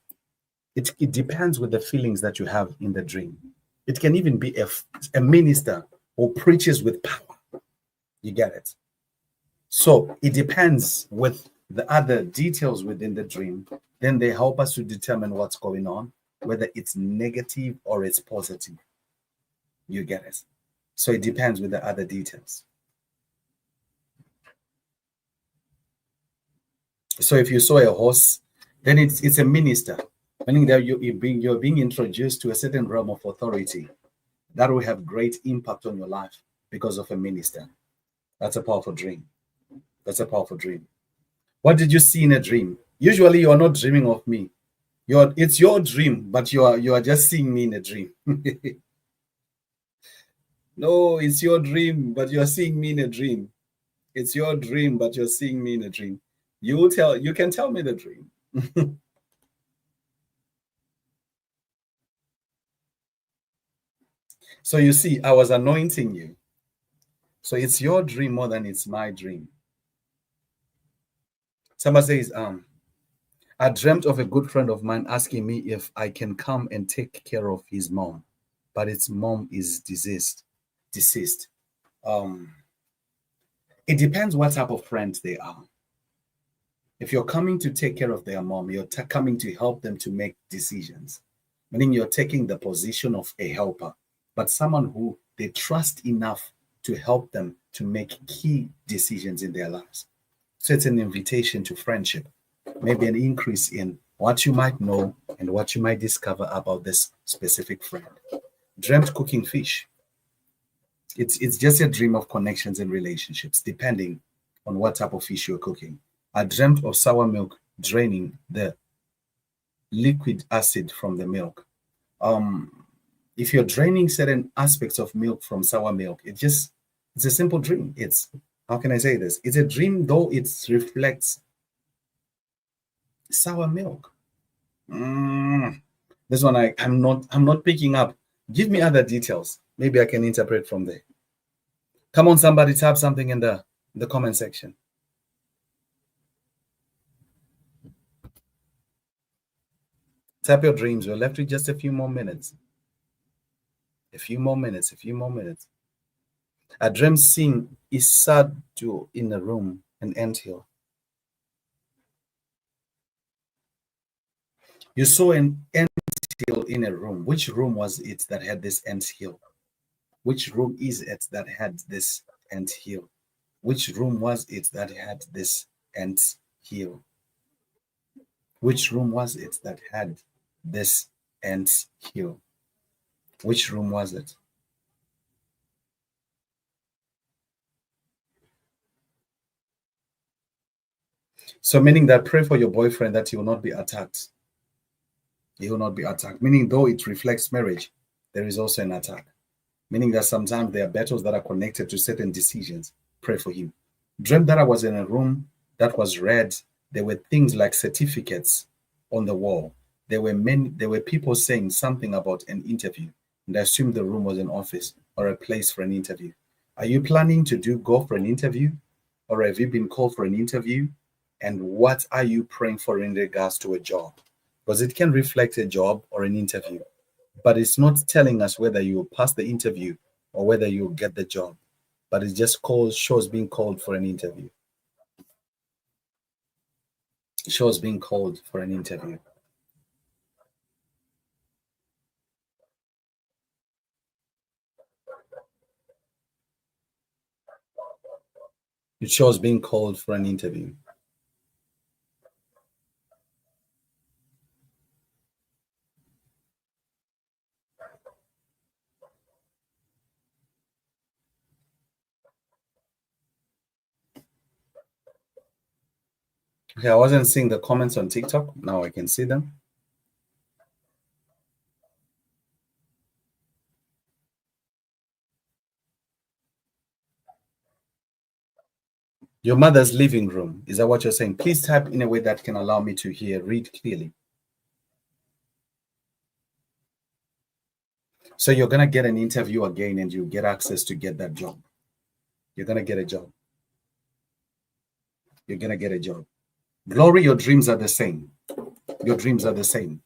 it depends with the feelings that you have in the dream. It can even be a minister who preaches with power. You get it? So it depends with the other details within the dream. Then they help us to determine what's going on, whether it's negative or it's positive. You get it? So it depends with the other details. So if you saw a horse, then it's a minister, meaning that you're being introduced to a certain realm of authority that will have great impact on your life because of a minister. That's a powerful dream. That's a powerful dream. What did you see in a dream? Usually you are not dreaming of me. It's your dream, but you are just seeing me in a dream. No, it's your dream, but you're seeing me in a dream. It's your dream, but you're seeing me in a dream. You can tell me the dream. So you see, I was anointing you. So it's your dream more than it's my dream. Somebody says, I dreamt of a good friend of mine asking me if I can come and take care of his mom, but his mom is deceased. It depends what type of friend they are. If you're coming to take care of their mom, you're coming to help them to make decisions, meaning you're taking the position of a helper, but someone who they trust enough to help them to make key decisions in their lives. So it's an invitation to friendship, maybe an increase in what you might know and what you might discover about this specific friend. Dreamt cooking fish. It's just a dream of connections and relationships, depending on what type of fish you're cooking. I dreamt of sour milk draining the liquid acid from the milk. If you're draining certain aspects of milk from sour milk, it's a simple dream. It's, how can I say this? It's a dream, though it reflects sour milk. This one I'm not picking up. Give me other details. Maybe I can interpret from there. Come on, somebody, type something in the comment section. Type your dreams. We're left with just a few more minutes. A few more minutes. I dreamt seeing Isadu in a room, an anthill. You saw an anthill in a room. Which room was it that had this anthill? Which room is it that had this anthill? Which room was it that had this anthill? hill? Which room was it that had this ant hill? Which room was it? So meaning that pray for your boyfriend that he will not be attacked. He will not be attacked. Meaning though it reflects marriage, there is also an attack. Meaning that sometimes there are battles that are connected to certain decisions. Pray for him. Dreamt that I was in a room that was red. There were things like certificates on the wall. There were people saying something about an interview. And I assumed the room was an office or a place for an interview. Are you planning to go for an interview? Or have you been called for an interview? And what are you praying for in regards to a job? Because it can reflect a job or an interview, but it's not telling us whether you will pass the interview or whether you'll get the job. But it just shows being called for an interview. It shows being called for an interview. It shows being called for an interview. Okay, I wasn't seeing the comments on TikTok. Now I can see them. Your mother's living room. Is that what you're saying? Please type in a way that can allow me to read clearly. So you're going to get an interview again and you get access to get that job. You're going to get a job. You're going to get a job. Glory, your dreams are the same. Your dreams are the same.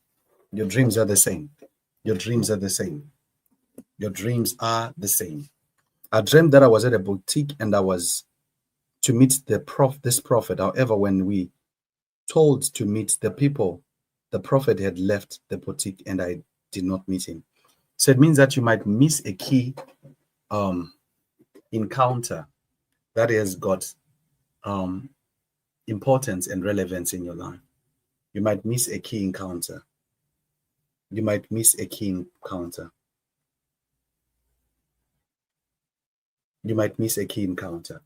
Your dreams are the same. Your dreams are the same. Your dreams are the same. I dreamed that I was at a boutique and I was to meet this prophet. However, when we told to meet the people, the prophet had left the boutique and I did not meet him. So it means that you might miss a key encounter that has got importance and relevance in your life. You might miss a key encounter. You might miss a key encounter. You might miss a key encounter.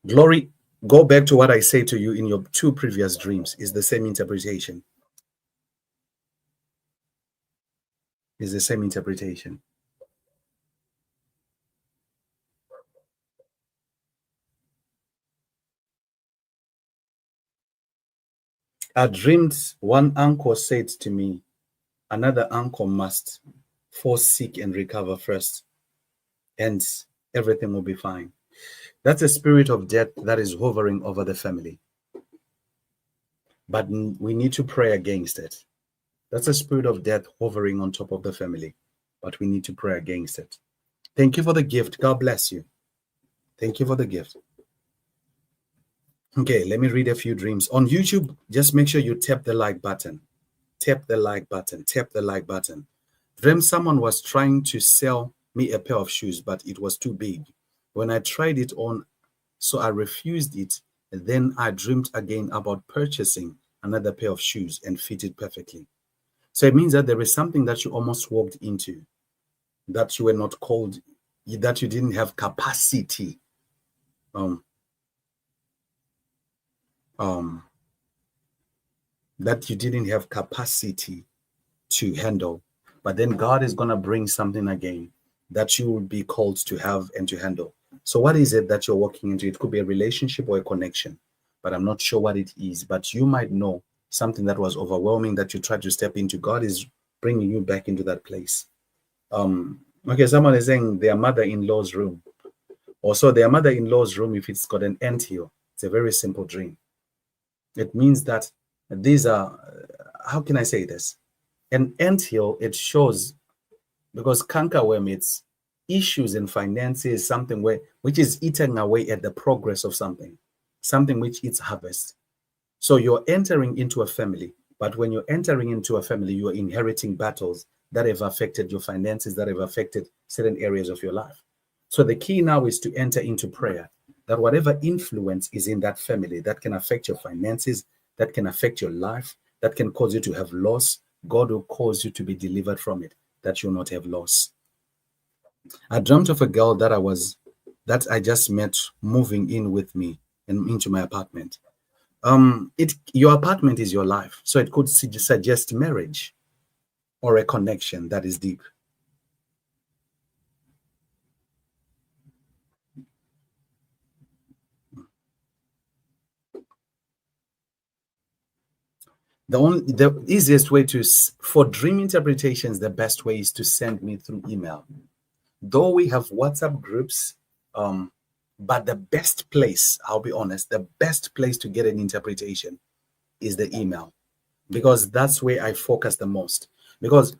Glory, go back to what I say to you in your two previous dreams. Is the same interpretation. Is the same interpretation. I dreamed one uncle said to me, another uncle must fall sick and recover first, and everything will be fine. That's a spirit of death that is hovering over the family. But we need to pray against it. That's a spirit of death hovering on top of the family, but we need to pray against it. Thank you for the gift. God bless you. Thank you for the gift. Okay, let me read a few dreams. On YouTube, just make sure you tap the like button. Tap the like button. Tap the like button. Dream someone was trying to sell me a pair of shoes, but it was too big. When I tried it on, so I refused it. Then I dreamed again about purchasing another pair of shoes and fit it perfectly. So it means that there is something that you almost walked into, that you were not called, that you didn't have capacity that you didn't have capacity to handle. But then God is going to bring something again that you will be called to have and to handle. So what is it that you're walking into? It could be a relationship or a connection, but I'm not sure what it is. But you might know something that was overwhelming that you tried to step into. God is bringing you back into that place. Okay, someone is saying their mother-in-law's room. Also, their mother-in-law's room, if it's got an anthill, it's a very simple dream. It means that these are, how can I say this? An anthill, it shows, because cankerworm, it's issues in finances, something which is eating away at the progress of something which eats harvest. So you're entering into a family, but when you're entering into a family, you're inheriting battles that have affected your finances, that have affected certain areas of your life. So the key now is to enter into prayer that whatever influence is in that family that can affect your finances, that can affect your life, that can cause you to have loss, God will cause you to be delivered from it, that you'll not have loss. I dreamt of a girl that I just met moving in with me and into my apartment. Your apartment is your life, so it could suggest marriage or a connection that is deep. The easiest way for dream interpretations, the best way is to send me through email. Though we have WhatsApp groups, but the best place, I'll be honest, the best place to get an interpretation is the email, because that's where I focus the most. Because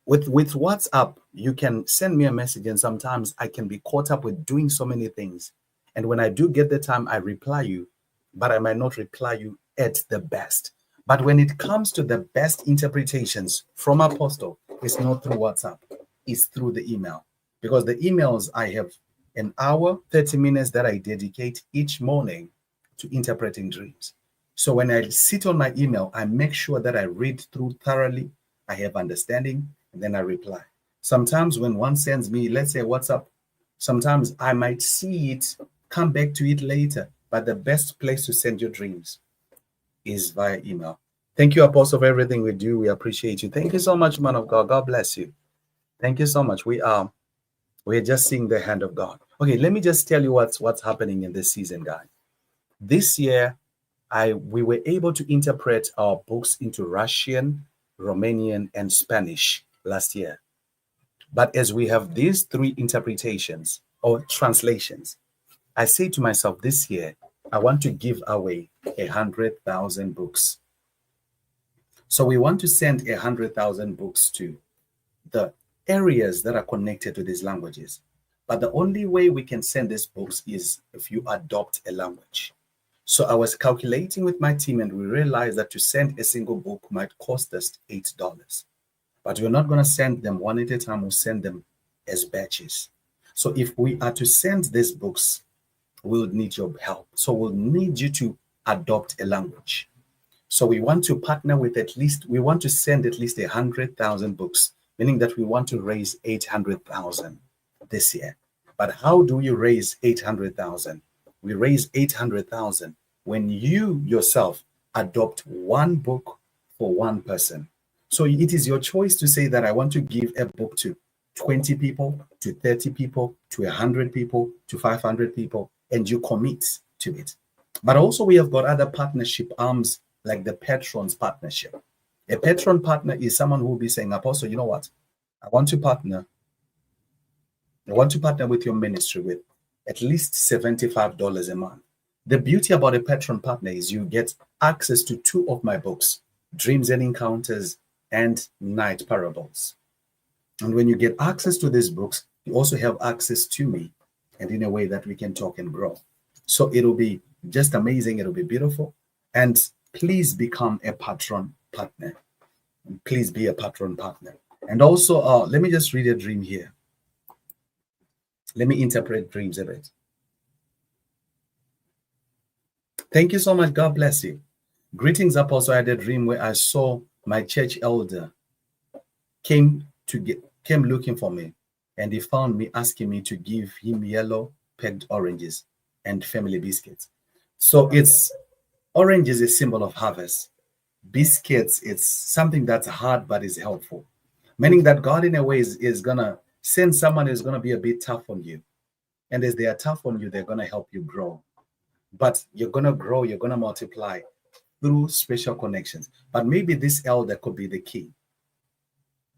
with WhatsApp, you can send me a message, and sometimes I can be caught up with doing so many things. And when I do get the time, I reply you, but I might not reply you at the best. But when it comes to the best interpretations from Apostle, it's not through WhatsApp, it's through the email. Because the emails, I have an hour, 30 minutes that I dedicate each morning to interpreting dreams. So when I sit on my email, I make sure that I read through thoroughly, I have understanding, and then I reply. Sometimes when one sends me, let's say WhatsApp, sometimes I might see it, come back to it later, but the best place to send your dreams is via email. Thank you, Apostle, for everything we do. We appreciate you. Thank you so much, man of God. God bless you. Thank you so much. We're just seeing the hand of God. Okay, let me just tell you what's happening in this season, guys. This year, we were able to interpret our books into Russian, Romanian, and Spanish last year. But as we have these three interpretations or translations, I say to myself, this year, I want to give away 100,000 books. So we want to send 100,000 books to the areas that are connected to these languages. But the only way we can send these books is if you adopt a language. So I was calculating with my team, and we realized that to send a single book might cost us $8. But we're not going to send them one at a time. We'll send them as batches. So if we are to send these books, we'll need your help. So we'll need you to adopt a language. So we want to partner with we want to send at least 100,000 books, meaning that we want to raise 800,000 this year. But how do you raise 800,000? We raise 800,000 when you yourself adopt one book for one person. So it is your choice to say that I want to give a book to 20 people, to 30 people, to 100 people, to 500 people, and you commit to it. But also we have got other partnership arms like the Patrons partnership. A Patron partner is someone who will be saying, Apostle, you know what? I want to partner with your ministry with at least $75 a month. The beauty about a Patron partner is you get access to 2 of my books, Dreams and Encounters and Night Parables. And when you get access to these books, you also have access to me, and in a way that we can talk and grow. So it'll be just amazing. It'll be beautiful. And please become a Patron partner. Please be a Patron partner. And also, let me just read a dream here. Let me interpret dreams a bit. Thank you so much. God bless you. Greetings, Apostle. I had a dream where I saw my church elder came looking for me, and he found me asking me to give him yellow pegged oranges and family biscuits. So orange is a symbol of harvest. Biscuits, it's something that's hard but is helpful. Meaning that God in a way is gonna send someone who's gonna be a bit tough on you. And as they are tough on you, they're gonna help you grow. But you're gonna grow, you're gonna multiply through special connections. But maybe this elder could be the key.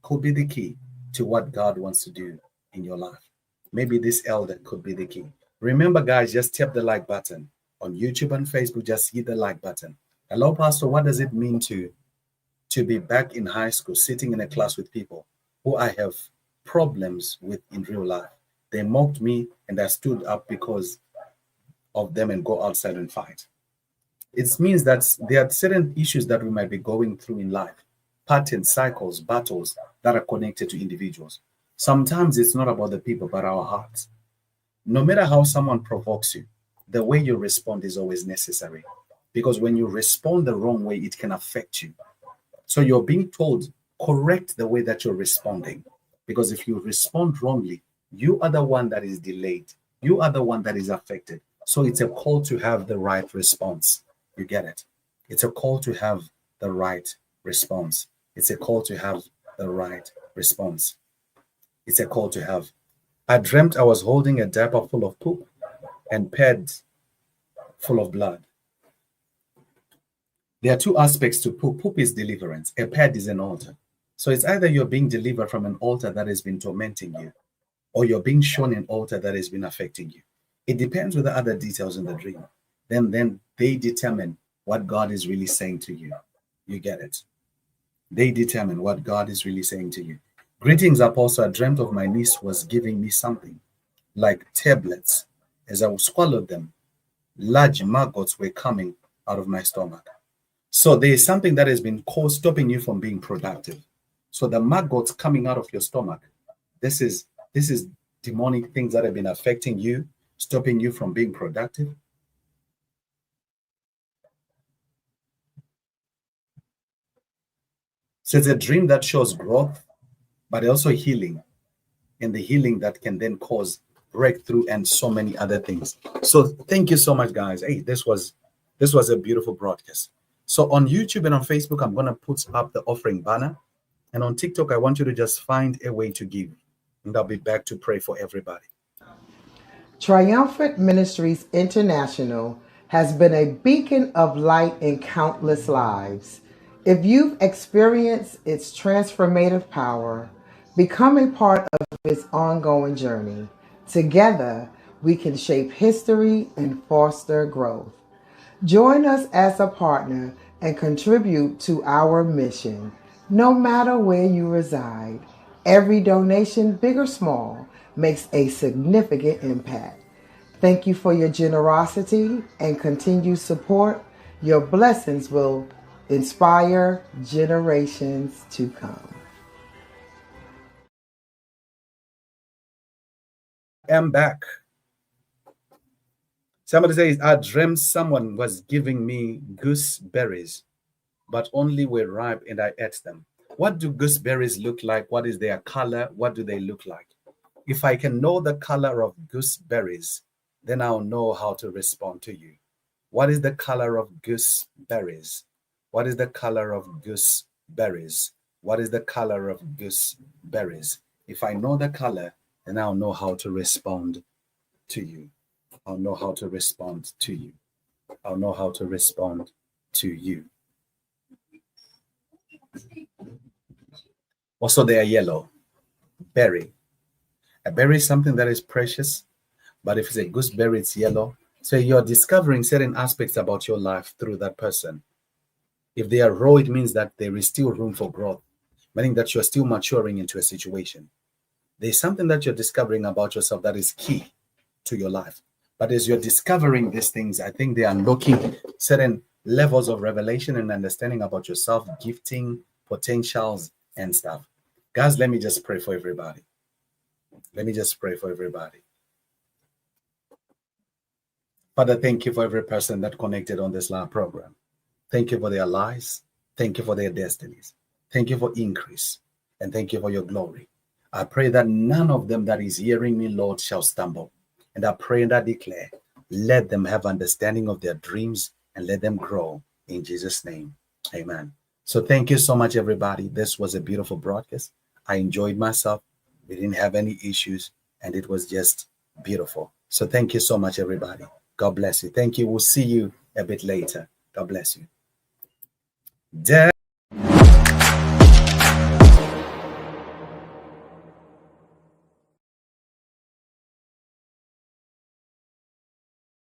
Could be the key to what God wants to do in your life. Maybe this elder could be the key. Remember, guys, just tap the like button. On YouTube and Facebook, just hit the like button. Hello, Pastor. What does it mean to be back in high school, sitting in a class with people who I have problems with in real life? They mocked me, and I stood up because of them and go outside and fight. It means that there are certain issues that we might be going through in life, patterns, cycles, battles that are connected to individuals. Sometimes it's not about the people, but our hearts. No matter how someone provokes you, the way you respond is always necessary, because when you respond the wrong way, it can affect you. So you're being told, correct the way that you're responding, because if you respond wrongly, you are the one that is delayed. You are the one that is affected. So it's a call to have the right response. You get it? It's a call to have the right response. It's a call to have the right response. It's a call to have. I dreamt I was holding a diaper full of poop and pads full of blood. There are two aspects to poop. Poop is deliverance. A pad is an altar. So it's either you're being delivered from an altar that has been tormenting you, or you're being shown an altar that has been affecting you. It depends with the other details in the dream. Then they determine what God is really saying to you. You get it? They determine what God is really saying to you. Greetings, Apostle. I dreamt of my niece was giving me something like tablets. As I swallowed them, large maggots were coming out of my stomach. So there is something that has been stopping you from being productive. So the maggots coming out of your stomach, this is demonic things that have been affecting you, stopping you from being productive. So it's a dream that shows growth, but also healing, and the healing that can then cause breakthrough and so many other things. So thank you so much, guys. Hey, this was a beautiful broadcast. So on YouTube and on Facebook, I'm going to put up the offering banner. And on TikTok, I want you to just find a way to give. And I'll be back to pray for everybody. Triumphant Ministries International has been a beacon of light in countless lives. If you've experienced its transformative power, become a part of its ongoing journey. Together, we can shape history and foster growth. Join us as a partner and contribute to our mission. No matter where you reside, every donation, big or small, makes a significant impact. Thank you for your generosity and continued support. Your blessings will inspire generations to come. I'm back. Somebody says, I dreamt someone was giving me gooseberries, but only were ripe and I ate them. What do gooseberries look like? What is their color? What do they look like? If I can know the color of gooseberries, then I'll know how to respond to you. What is the color of gooseberries? What is the color of gooseberries? What is the color of gooseberries? If I know the color, then I'll know how to respond to you. I'll know how to respond to you. I'll know how to respond to you. Also, they are yellow. Berry. A berry is something that is precious, but if it's a gooseberry, it's yellow. So you're discovering certain aspects about your life through that person. If they are raw, it means that there is still room for growth, meaning that you're still maturing into a situation. There's something that you're discovering about yourself that is key to your life. But as you're discovering these things, I think they are unlocking certain levels of revelation and understanding about yourself, gifting, potentials, and stuff. Guys, let me just pray for everybody. Let me just pray for everybody. Father, thank you for every person that connected on this live program. Thank you for their lives. Thank you for their destinies. Thank you for increase. And thank you for your glory. I pray that none of them that is hearing me, Lord, shall stumble. And I pray and I declare, let them have understanding of their dreams and let them grow in Jesus' name. Amen. So thank you so much, everybody. This was a beautiful broadcast. I enjoyed myself. We didn't have any issues, and it was just beautiful. So thank you so much, everybody. God bless you. Thank you. We'll see you a bit later. God bless you.